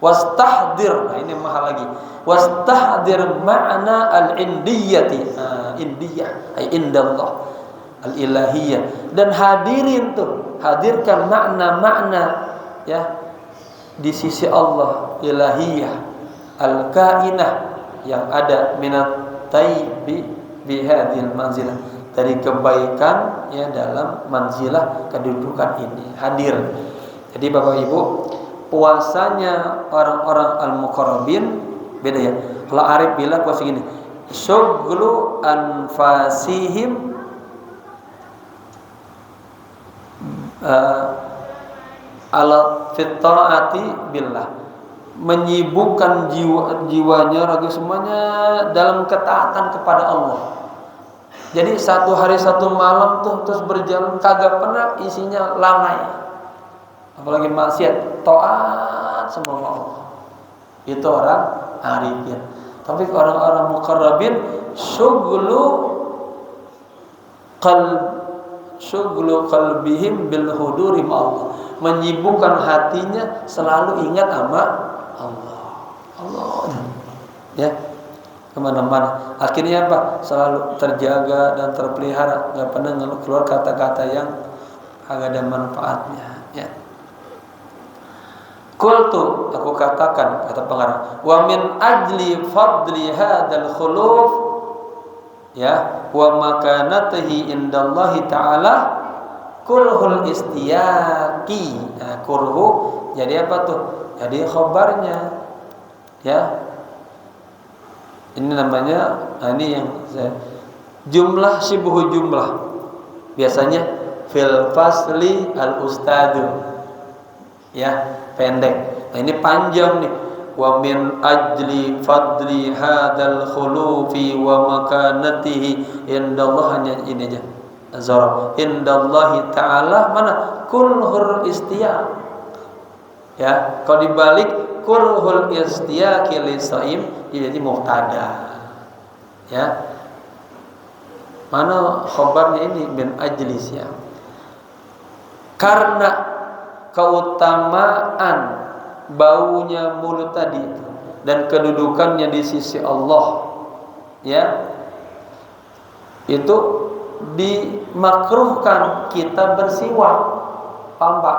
Wastahdir, nah ini mahal lagi. Wastahdir ma'na al-indiyati, indiyah ay indallah, al-ilahiyah, dan hadirin tuh, hadirkan makna-makna ya di sisi Allah, ilahiyah, al-kainah, yang ada minat taibi bihadil manzilah, dari kebaikan ya dalam manzilah kedudukan ini hadir. Jadi Bapak Ibu, puasanya orang-orang al-muqarrabin beda ya. Kalau Arif bilang puasa gini, syughlu anfasihim ala fitraati billah, menyibukkan jiwanya, raga semuanya dalam ketaatan kepada Allah. Jadi satu hari satu malam tuh terus berjalan kagak pernah isinya lalai, apalagi maksiat, taat sama Allah. Itu orang arifin. Tapi orang-orang muqarrabin syughlu qalbihim bil huduri Allah, menyibukkan hatinya selalu ingat sama Allah ya, kemana-mana. Akhirnya apa? Selalu terjaga dan terpelihara, nggak pernah keluar kata-kata yang agak ada manfaatnya ya. Qultu, aku katakan, kata pengarang, wa min ajli fadli hadzal khuluf ya wa makanatihi indallahi ta'ala kurhul istiyaqi. Nah, kurhu jadi apa tuh? Jadi khabarnya ya. Ini namanya, nah ini yang jumlah sibhu jumlah. Biasanya fil fasli al ustadu ya, pendek. Nah ini panjang nih. Wa min ajli fadli hadzal khulufi wa makanatihi indallah, hanya ini aja. zarah. Indallahi ta'ala mana kulhur istiya. Ya, kalau dibalik kulhul istiyaqi lisaim jadi muhtada. Ya. Mana khabarnya ini bin ajlis ya. Karena keutamaan baunya mulut tadi dan kedudukannya di sisi Allah, ya, itu dimakruhkan kita bersiwak, paham Pak?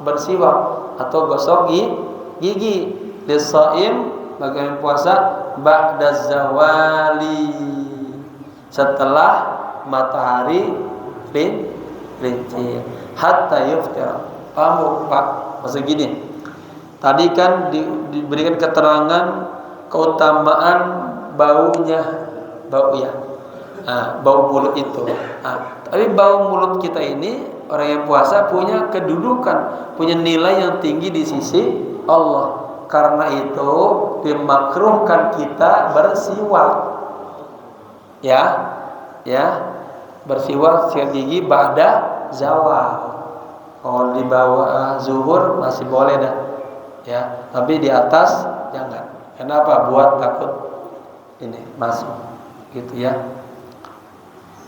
Bersiwak atau gosok gigi lisaim bagi yang puasa ba'da zawali, setelah matahari lincir hatta yuftira. Paham Pak? Maksud gini, tadi kan diberikan keterangan keutamaan baunya, bau ya, bau mulut itu. Tapi bau mulut kita ini, orang yang puasa punya kedudukan, punya nilai yang tinggi di sisi Allah. Karena itu dimakruhkan kita bersiwak, ya, bersiwak sikat gigi ba'da zawal. Kalau di bawah zuhur masih boleh dah, ya. Tapi di atas jangan. Kenapa? Buat takut ini masuk, gitu ya.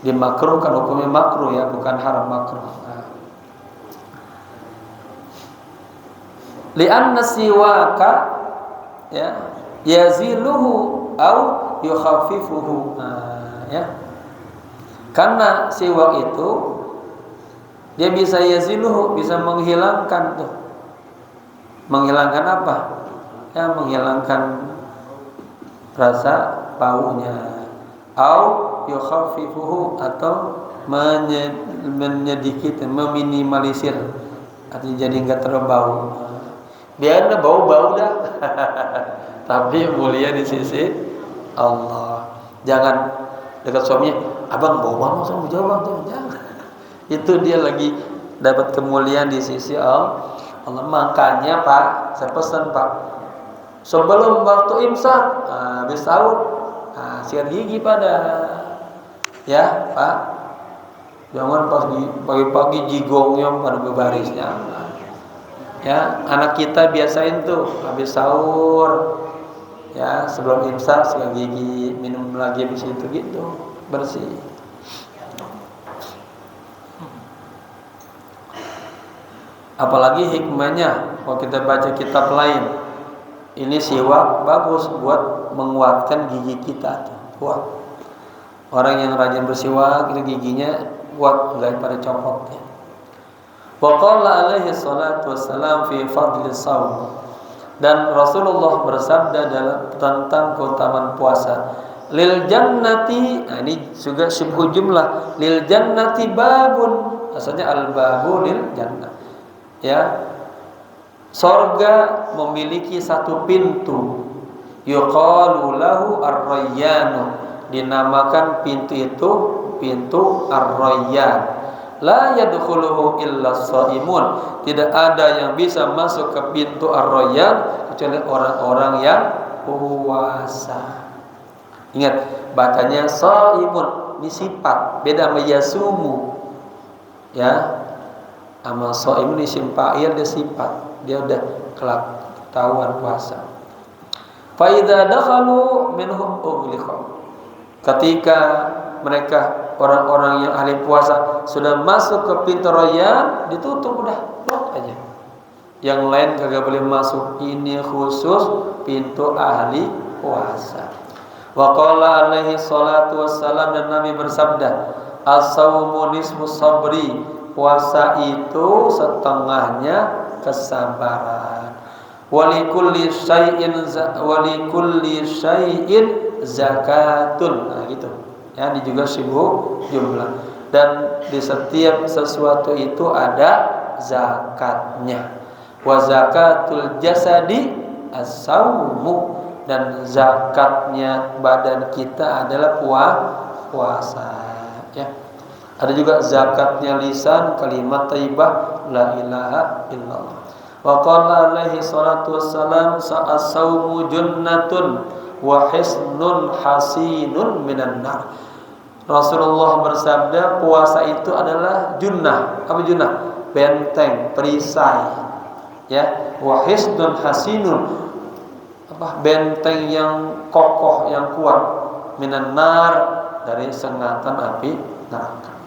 Dimakruhkan, hukumnya makruh ya, bukan haram, makruh. Li'anna siwaka ya yaziluhu au yukhaffifuhu. Ya. Karena siwak itu dia bisa yaziluhu, bisa menghilangkan tuh. Menghilangkan apa? Ya, menghilangkan rasa baunya. Au yukhaffifuhu, atau menyedikit, meminimalisir, artinya jadi enggak terlalu bau. Biarlah bau-bau dah. Tapi mulia di sisi Allah. Jangan dekat suaminya, abang bau banget sama jawab tuh. Jangan. Itu dia lagi dapat kemuliaan di sisi Allah. Makanya Pak, saya pesan Pak, sebelum waktu imsak, habis sahur, sikat gigi pada, ya Pak. Jangan pagi-pagi jigongnya pada berbarisnya. Ya, anak kita biasain tuh habis sahur, ya, sebelum imsak sikat gigi, minum lagi habis itu gitu, bersih. Apalagi hikmahnya kalau kita baca kitab lain, ini siwak bagus buat menguatkan gigi kita tuh, kuat. Orang yang rajin bersiwak itu giginya kuat, enggak pada copot ya. Wa qala alaihi salatu wassalam fi fadli shaum, dan Rasulullah bersabda dalam tentang keutamaan puasa, lil jannati, ini juga syubhu jumlah, lil jannati babun, maksudnya al babu lil jannah, ya, sorga memiliki satu pintu, yuqalu lahu ar-rayyanu, dinamakan pintu itu pintu ar-rayyan. La yadkhuluhu illa shaimun, tidak ada yang bisa masuk ke pintu ar-rayyan kecuali orang-orang yang puasa. Ingat, bacanya shaimun, ini sifat, beda sama yasumu. Ya. Sama shaimun ini simpail, dia sifat, dia udah kelak ketahuan puasa. Fa idza dakhalu minhum ughliqa, ketika mereka orang-orang yang ahli puasa sudah masuk ke pintu rayyan, ditutup udah, blok aja. Yang lain kagak boleh masuk. Ini khusus pintu ahli puasa. Wa qala alaihi salatu wassalam, dan Nabi bersabda, as-saumu nisfu sabri, puasa itu setengahnya kesabaran. Walikulli syai'in zakatun. Nah gitu. Ya, ini juga sibuk jumlah, dan di setiap sesuatu itu ada zakatnya. Wa zakatul jasadi as-saumu, dan zakatnya badan kita adalah puasa, ya. Ada juga zakatnya lisan, kalimat thayyibah la ilaha illallah. Wa qala alaihi salatu wassalam, as-saumu junnatun wa hisnun hasinun minan nar. Rasulullah bersabda puasa itu adalah junnah. Apa junnah? Benteng, perisai. Ya, wa hisdun hasinun. Apa? Benteng yang kokoh, yang kuat. Minan nar, dari sengatan api neraka.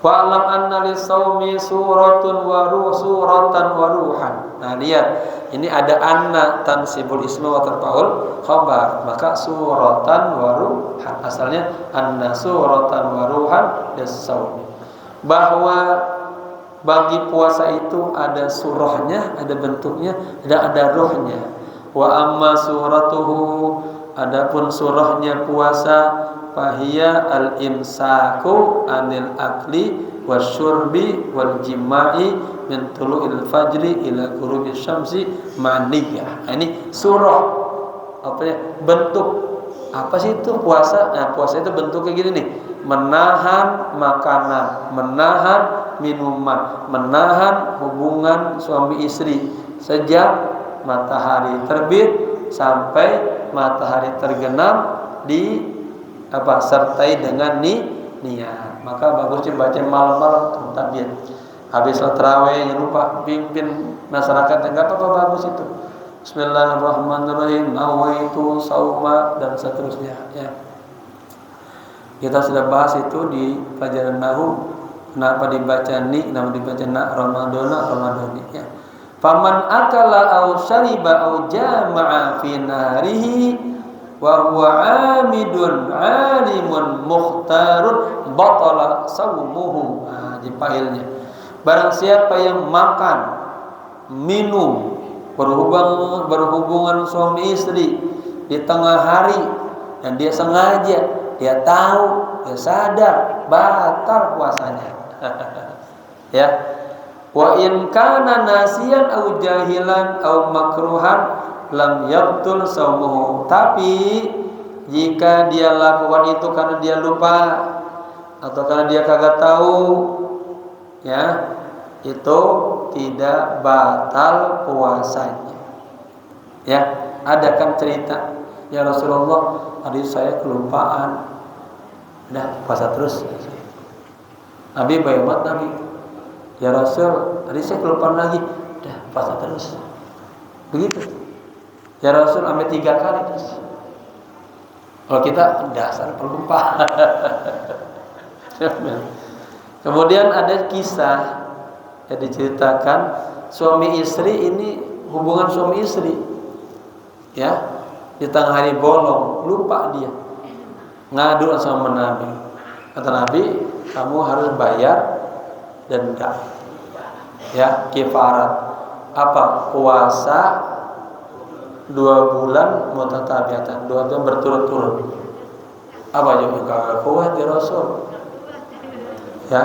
Wa alam anna lisaumi suratan wa ruhan. Nah, lihat. Ini ada anna tansibul isma wa tarfa'ul khabar. Maka suratan wa ruhan. Asalnya anna suratan wa ruhan lis-saumi. Bahwa bagi puasa itu ada surahnya, ada bentuknya, dan ada rohnya. Wa amma suratuhu, adapun surahnya puasa, fahiya al-imsaku anil akli wasyurbi wal jima'i min tulu'il fajri ila ghurubi syamsi maniyah. Ini surah apa ya? Bentuk apa sih itu puasa? Nah, puasa itu bentuknya gini nih. Menahan makanan, menahan minuman, menahan hubungan suami istri sejak matahari terbit sampai matahari tergenam sertai dengan niat. Maka bagusnya baca malam-malam takbir. Habis salat tarawih jangan lupa pimpin masyarakat, enggak apa-apa, bagus itu. Bismillahirrahmanirrahim. Nawaitu sauma dan seterusnya ya. Kita sudah bahas itu di pelajaran nahwu. Kenapa dibaca ni, kenapa dibaca na ramadani ya. Faman akala aw syariba aw jama'a fi nahrihi wa huwa amidun alimun mukhtarun batala sawmuhu. Nah, dipailnya. Barang siapa yang makan, minum, berhubungan suami istri di tengah hari dan dia sengaja, dia tahu, dia sadar, batal puasanya. Ya. Wa in kana nasiyan aw jahilan aw makruhan lam yabtul saumuhu. Tapi jika dia lakukan itu karena dia lupa atau karena dia kagak tahu, ya, itu tidak batal puasanya. Ya, ada kan cerita, ya Rasulullah, tadi saya kelupaan, udah puasa terus. Nabi baymat Nabi, ya Rasul, tadi saya kelupaan lagi, udah puasa terus. Begitu. Ya Rasul, sampai 3 kali terus. Kalau kita dasar pelupa. Kemudian ada kisah yang diceritakan suami istri ini, hubungan suami istri, ya, di tengah hari bolong, lupa dia, ngadu sama Nabi. Kata Nabi, kamu harus bayar denda, ya, kifarat. Apa? Puasa 2 bulan mutatabiatan, 2 bulan berturut-turut. Apa juga kagak kuat di Rasul. Ya,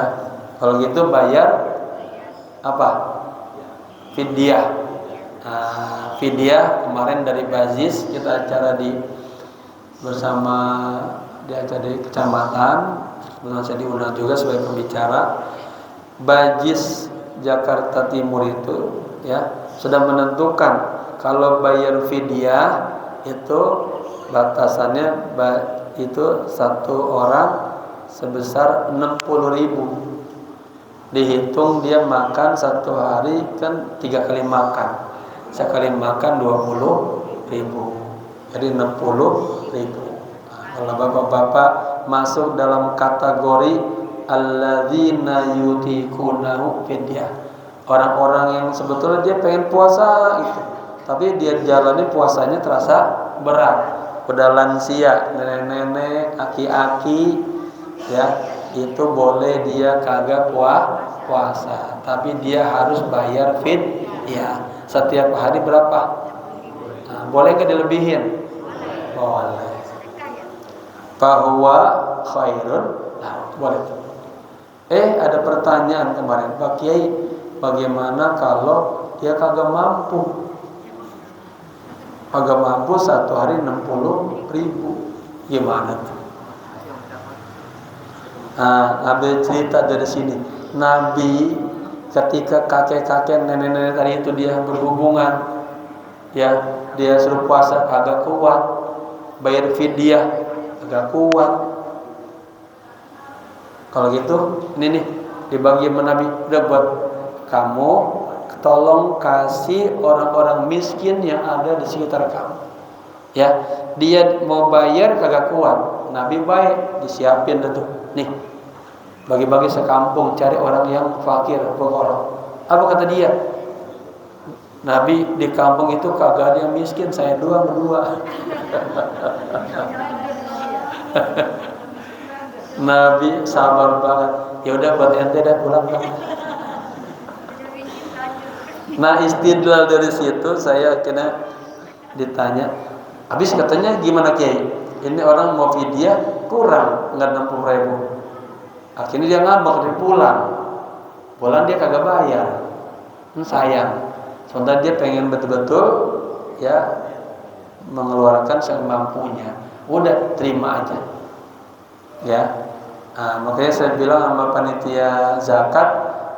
kalau gitu bayar apa? Fidyah. Fidyah kemarin dari Bazis kita acara bersama di acara di kecamatan, kebetulan saya diundang juga sebagai pembicara. Bazis Jakarta Timur itu ya sudah menentukan kalau bayar fidyah itu batasannya itu 1 orang sebesar 60.000. Dihitung dia makan 1 hari kan 3 kali makan. Sekali makan 20.000. Jadi 60.000. Kalau bapak-bapak masuk dalam kategori alladzina yutiqunahu fidyah. Orang-orang yang sebetulnya dia pengen puasa itu, tapi dia jalani puasanya terasa berat. Udah lansia, nenek-nenek, aki-aki, ya, itu boleh dia kagak puasa, tapi dia harus bayar fidyah. Setiap hari berapa? Nah, boleh nggak dilebihin? Boleh. Bahwa khairun, nah, boleh. Ada pertanyaan kemarin, Pak Kiai, bagaimana kalau dia kagak mampu? Kagak mampu 1 hari 60.000, gimana tuh? Nah, ambil cerita dari sini. Nabi ketika kakek-kakek, nenek-nenek tadi itu dia berhubungan, ya, dia suruh puasa agak kuat, bayar fidyah agak kuat. Kalau gitu, ini nih dibagi sama Nabi, udah buat kamu tolong kasih orang-orang miskin yang ada di sekitar kamu. Ya, dia mau bayar kagak kuat. Nabi baik, disiapin tuh. Nih, bagi-bagi sekampung, cari orang yang fakir, fuqara. Apa kata dia? Nabi, di kampung itu kagak ada yang miskin, saya doang berdua. Nabi sabar banget. Ya udah buat ente dah pulang. Nah, istidlal dari situ saya akhirnya ditanya, habis katanya gimana Kiai? Ini orang mau fidyah kurang nggak 60.000. Akhirnya dia ngambek, dia pulang. Pulang dia kagak bayar. Sayang. Sementara dia pengen betul-betul ya mengeluarkan semampunya. Udah terima aja. Ya. Nah, makanya saya bilang sama panitia zakat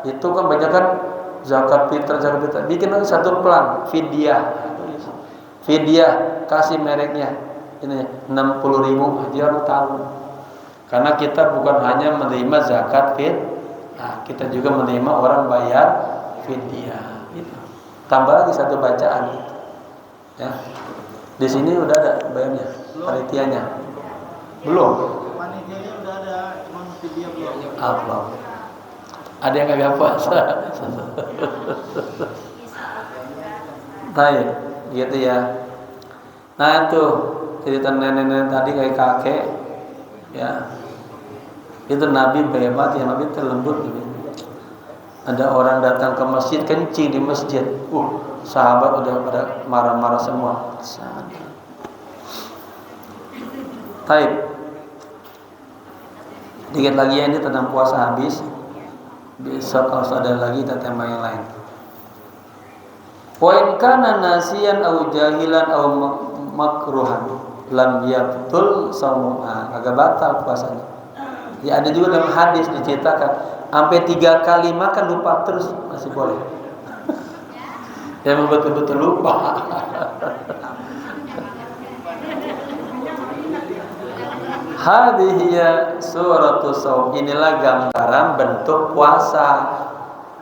itu kan banyak kan zakat fitrah. Bikin lagi satu plan fidyah. Fidyah kasih mereknya ini 60.000 dia harus tahu. Karena kita bukan hanya menerima zakat kita juga menerima orang bayar fidyah. Gitu. Tambah lagi satu bacaan. Gitu. Ya. Di sini udah ada bayarnya, panitianya. Belum. Panitianya udah ada, cuma fidyah belum. Belum. Ada yang kagak puasa. Baik, gitu ya. Nah itu cerita nenek-nenek tadi kayak kakek, ya. Itu Nabi hebat ya, Nabi terlembut. Ada orang datang ke masjid, kencing di masjid. Sahabat udah pada marah-marah semua. Baik. Dikit lagi ya, ini tentang puasa habis. Besok kalau ada lagi kita tema yang lain. Poin kana nasiyan au jahilan au makruhan lam yabtul saumu, agak batal puasanya. Ya ada juga dalam hadis diceritakan sampai 3 kali makan lupa terus masih boleh. Yang betul-betul lupa. Hadhihi suratus shaum, inilah gambaran bentuk puasa.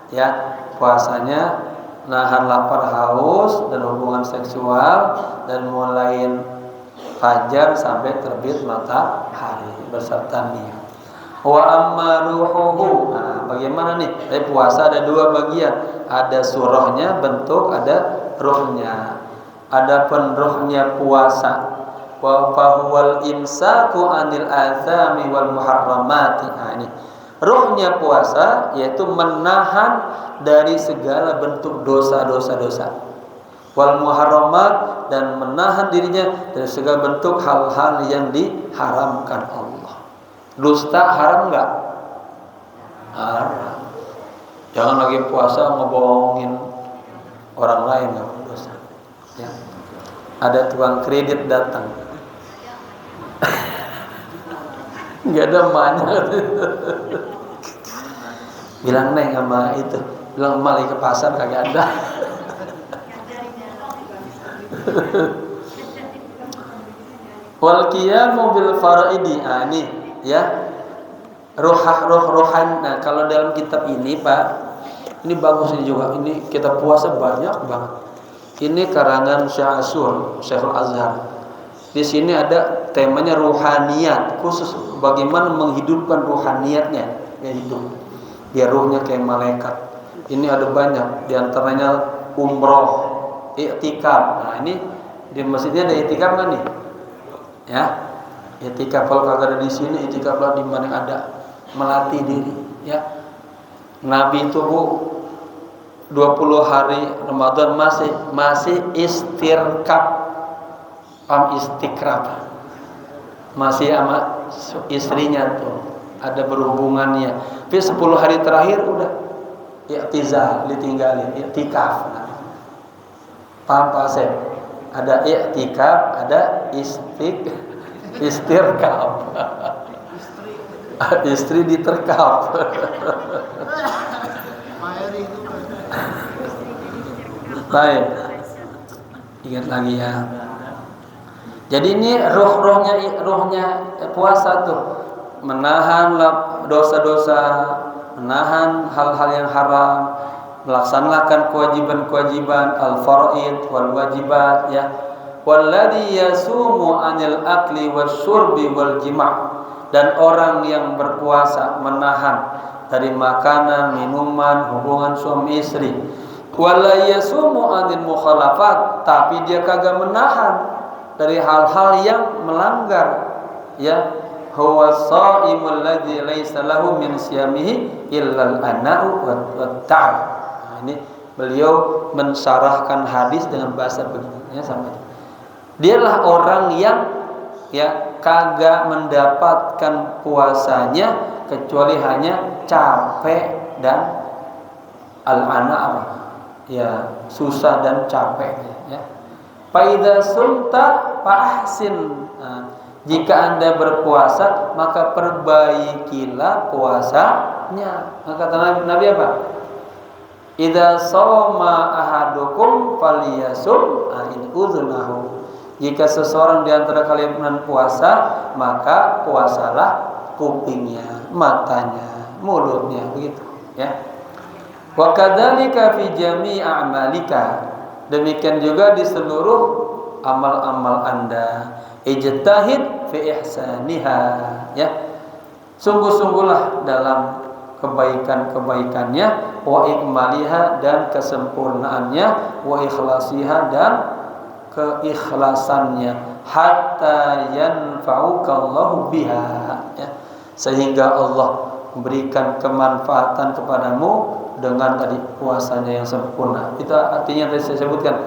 Ya, puasanya nahan lapar haus dan hubungan seksual dan mulai fajar sampai terbit matahari beserta niat. Wa amma ruhuhu, bagaimana nih? Tapi puasa ada 2 bagian, ada surahnya bentuk, ada ruhnya. Adapun ruhnya puasa wa fahuwal imsaku anil athami wal muharramati. Ini ruhnya puasa yaitu menahan dari segala bentuk dosa-dosa wal muharramat, dan menahan dirinya dari segala bentuk hal-hal yang diharamkan Allah. Dusta haram enggak? Haram. Jangan lagi puasa ngebohongin orang lain, enggak dosa. Ya. Ada tukang kredit datang. Enggak ada emaknya. Bilang neng sama itu, bilang emak lagi ke pasar kagak ada. Wal qiyamu bil faraidi, ini ya rohan. Nah kalau dalam kitab ini Pak, ini bagus ini juga. Ini kita puasa banyak banget. Ini karangan Syekh Asyur, Syekhul Azhar. Di sini ada temanya ruhaniyat, khusus bagaimana menghidupkan ruhaniyatnya, ya hidup. Dia ruhnya kayak malaikat. Ini ada banyak, di antaranya umroh, i'tikaf. Nah ini di masjidnya ada i'tikaf kan nih? Ya, i'tikaf. Kalau kagak ada di sini, i'tikaflah di mana ada, melatih diri. Ya, Nabi itu 20 hari Ramadan masih istirkab, istikrab, masih sama istrinya tuh ada berhubungannya. Tapi 10 hari terakhir udah i'tizal, ditinggalin, i'tikaf. Paham Pak Asep? Ada i'tikaf, ada istirkab. Istri diterkap. Baik. Ingat lagi ya. Jadi ini ruhnya puasa tuh. menahan dosa-dosa, menahan hal-hal yang haram, melaksanakan kewajiban-kewajiban al-faraid wal wajibat ya. Walladzi yasumu 'anil akli wasyurbi wal jima', dan orang yang berpuasa menahan dari makanan, minuman, hubungan suami istri. Wala yasumu 'anil mukhalafat, tapi dia kagak menahan dari hal-hal yang melanggar ya. Huwa shaimul ladzi laisa lahu min siyamihi illa al-ana'u wat ta'ab. Nah, ini beliau mensyarahkan hadis dengan bahasa begini ya, sampai dialah orang yang ya kagak mendapatkan puasanya kecuali hanya capek dan al-ana ya, susah dan capek ya. Fa idza sumta fa ahsin. Jika Anda berpuasa maka perbaikilah puasanya. Maka kata Nabi apa? Idza shoma ahadukum falyasum in udhunahu. Jika seseorang di antara kalian berpuasa, maka puasalah kupingnya, matanya, mulutnya, begitu ya. Wa kadzalika fi jami'i a'malika. Demikian juga di seluruh amal-amal Anda. Ijtahid fi ihsaniha ya. Sungguh-sungguhlah dalam kebaikan-kebaikannya, wa ikmaliha, dan kesempurnaannya, wa ikhlasiha, dan keikhlasannya, hatta yanfa'ukallahu biha ya. Sehingga Allah memberikan kemanfaatan kepadamu dengan tadi puasanya yang sempurna. Itu artinya tadi saya sebutkan,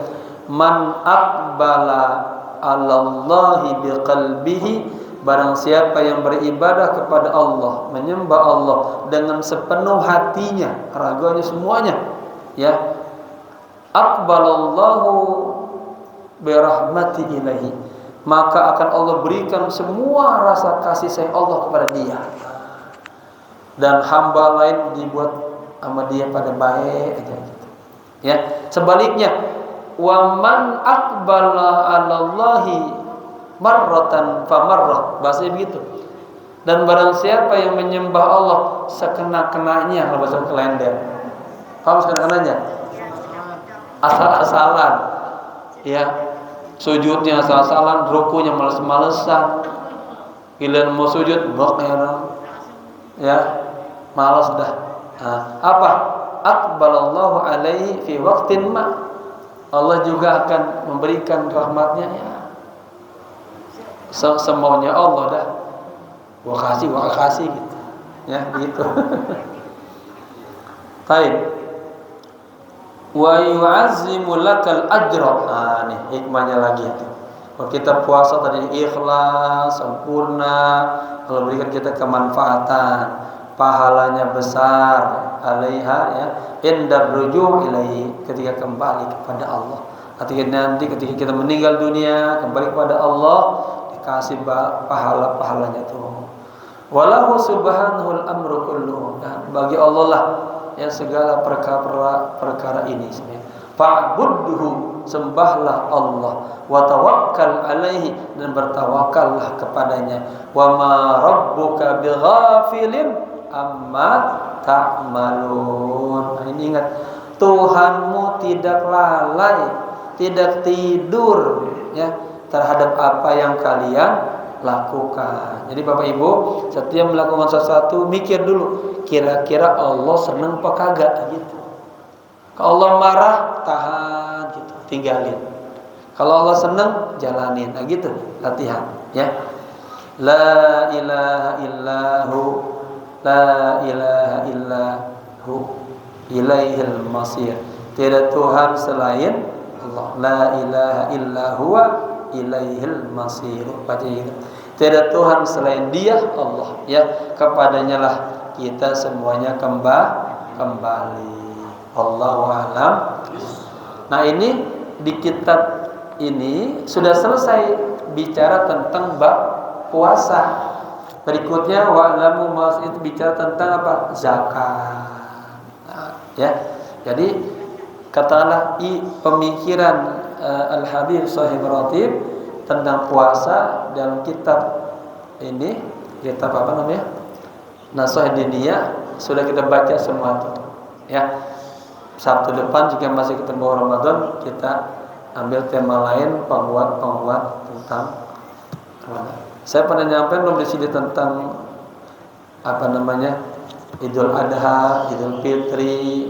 man aqbala 'alallahi biqalbihi, barang siapa yang beribadah kepada Allah, menyembah Allah dengan sepenuh hatinya, raganya semuanya ya, aqbalallahu birahmati ilahi, maka akan Allah berikan semua rasa kasih sayang Allah kepada dia, dan hamba lain dibuat sama dia pada baik aja gitu. Ya, sebaliknya, wa man aqbala 'alallahi marratan fa marrah, bahasa begitu. Dan barang siapa yang menyembah Allah sekena-kenanya, kalau bahasa kalender. Paham sekena-kenanya? Asal-asalan. Ya. Sujudnya asal-asalan, rukunya males-malesan. Giliran mau sujud, ya, malas dah. Apa? Aqbalallahu alaihi fi waqtin ma. Allah juga akan memberikan rahmatnya ya. Semaunya Allah dah. Gua kasih gitu. Ya, begitu. Baik. Wa yu'azzimu lakal ajra. Nih hikmahnya lagi itu. Kalau kita puasa tadi ikhlas, sempurna, Allah berikan kita kemanfaatan, pahalanya besar, alaiha ya, indar ruju' ilaihi, ketika kembali kepada Allah. Nanti ketika kita meninggal dunia, kembali kepada Allah, dikasih pahala-pahalanya itu. Walahu subhanahul amru kulluhu. Bagi Allah lah ya segala perkara ini sebenarnya. Fa'budhu, sembahlah Allah, wa tawakkal alaihi, dan bertawakallah kepadanya. Wa ma rabbuka bighafilin amma ta'malun. Nah, ini ingat, Tuhanmu tidak lalai, tidak tidur ya terhadap apa yang kalian lakukan. Jadi Bapak Ibu, setiap melakukan sesuatu mikir dulu, kira-kira Allah senang apa kagak gitu. Kalau Allah marah, tahan gitu, tinggalin. Kalau Allah senang, jalanin. Nah gitu, latihan ya. La ilaha illahu, la ilaha illahu, ilaihil masir. Tidak Tuhan selain Allah. La ilaha illahu, ilaihil masir. Baca gitu. Tidak Tuhan selain Dia, Allah ya. Kepadanya lah kita semuanya kembali. Allahu a'lam. Nah, ini di kitab ini sudah selesai bicara tentang bab puasa. Berikutnya wa'lamu mas itu bicara tentang apa? Zakat. Nah, ya. Jadi katakanlah pemikiran Al-Habib Sahib Ratib tentang puasa dalam kitab ini kitab apa namanya? Nashah Diniyah sudah kita baca semua tuh. Ya. Sabtu depan jika masih ketemu Ramadan, kita ambil tema lain, penguat tentang Ramadan. Saya pernah nyampein belum di sini tentang apa namanya? Idul Adha, Idul Fitri.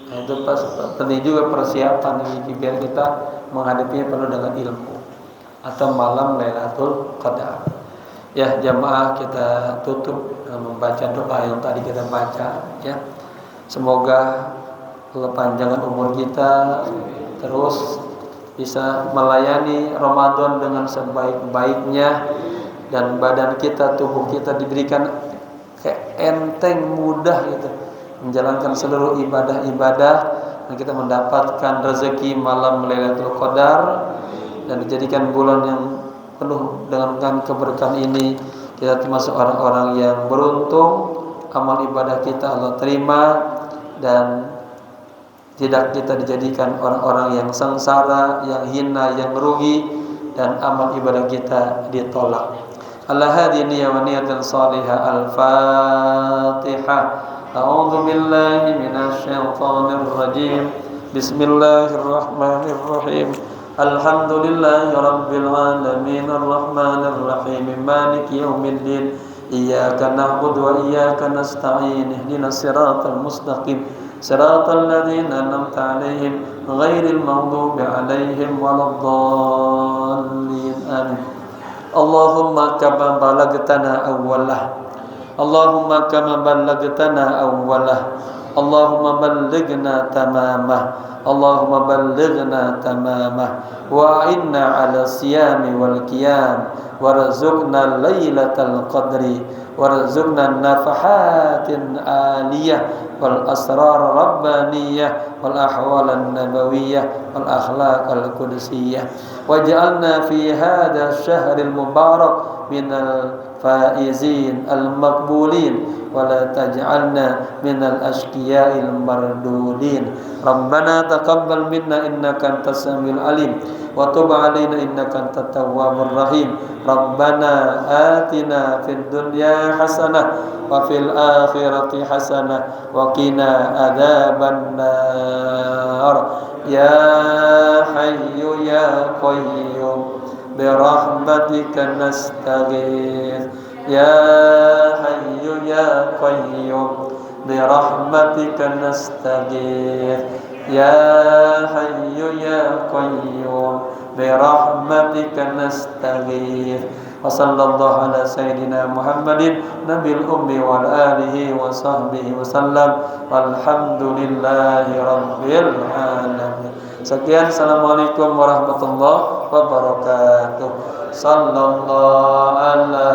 Nah, itu penting juga persiapan ini biar kita menghadapinya penuh dengan ilmu. Atau malam Lailatul Qadar. Ya, jamaah kita tutup membaca doa yang tadi kita baca ya. Semoga Allah panjangkan umur kita, terus bisa melayani Ramadan dengan sebaik-baiknya, dan badan kita, tubuh kita diberikan enteng, mudah gitu menjalankan seluruh ibadah-ibadah, dan kita mendapatkan rezeki malam Lailatul Qadar, dan dijadikan bulan yang penuh dengan keberkahan ini. Kita termasuk orang-orang yang beruntung, amal ibadah kita Allah terima, dan tidak kita dijadikan orang-orang yang sengsara, yang hina, yang merugi, dan amal ibadah kita ditolak. Ala hadhihi wa niyatan salihah. Al-Fatihah. A'udzu billahi minasy syaithanir rajim. Bismillahirrahmanirrahim. Alhamdulillahi rabbil alamin arrahmanir rahim maliki yaumiddin iyyaka na'budu wa iyyaka nasta'in ihdinas siratal mustaqim siratal ladzina an'amta 'alaihim ghairil maghdubi 'alaihim waladdallin amin. Allahumma kama balagtana awwalah Allahumma kama balagtana awwalah Allahumma ballighna tamamah Allahumma ballighna tamamah wa inna ala siyami wal qiyam warzuqna lailatal qadri warzuqna nafahatin aliyah wal asrar rabbaniyah wal ahwal an-nabawiyyah wal akhlaq al-qudsiyah waj'alna fi hadha asy-syahril mubarak minal faizin al-maqbulin wa la taj'alna minal ashqiya'il mardudin. Rabbana taqabbal minna innaka antas samiul alim wa tub 'alaina innaka antat tawwabur rahim. Rabbana atina fid dunya hasanah wa fil akhirati hasanah wa qina adzaban nar. Ya hayyu ya qayyum birahmatika nastaghith. Ya hayyu ya qayyum birahmatika nastaghith. Ya hayyu ya qayyum birahmatika nastaghith. Wa sallallahu ala sayyidina Muhammadin nabil ummi wa alihi wa sahbihi wa sallam. Walhamdulillahi rabbil alamin. Sekian, assalamualaikum warahmatullahi wabarakatuh. Sallallahu ala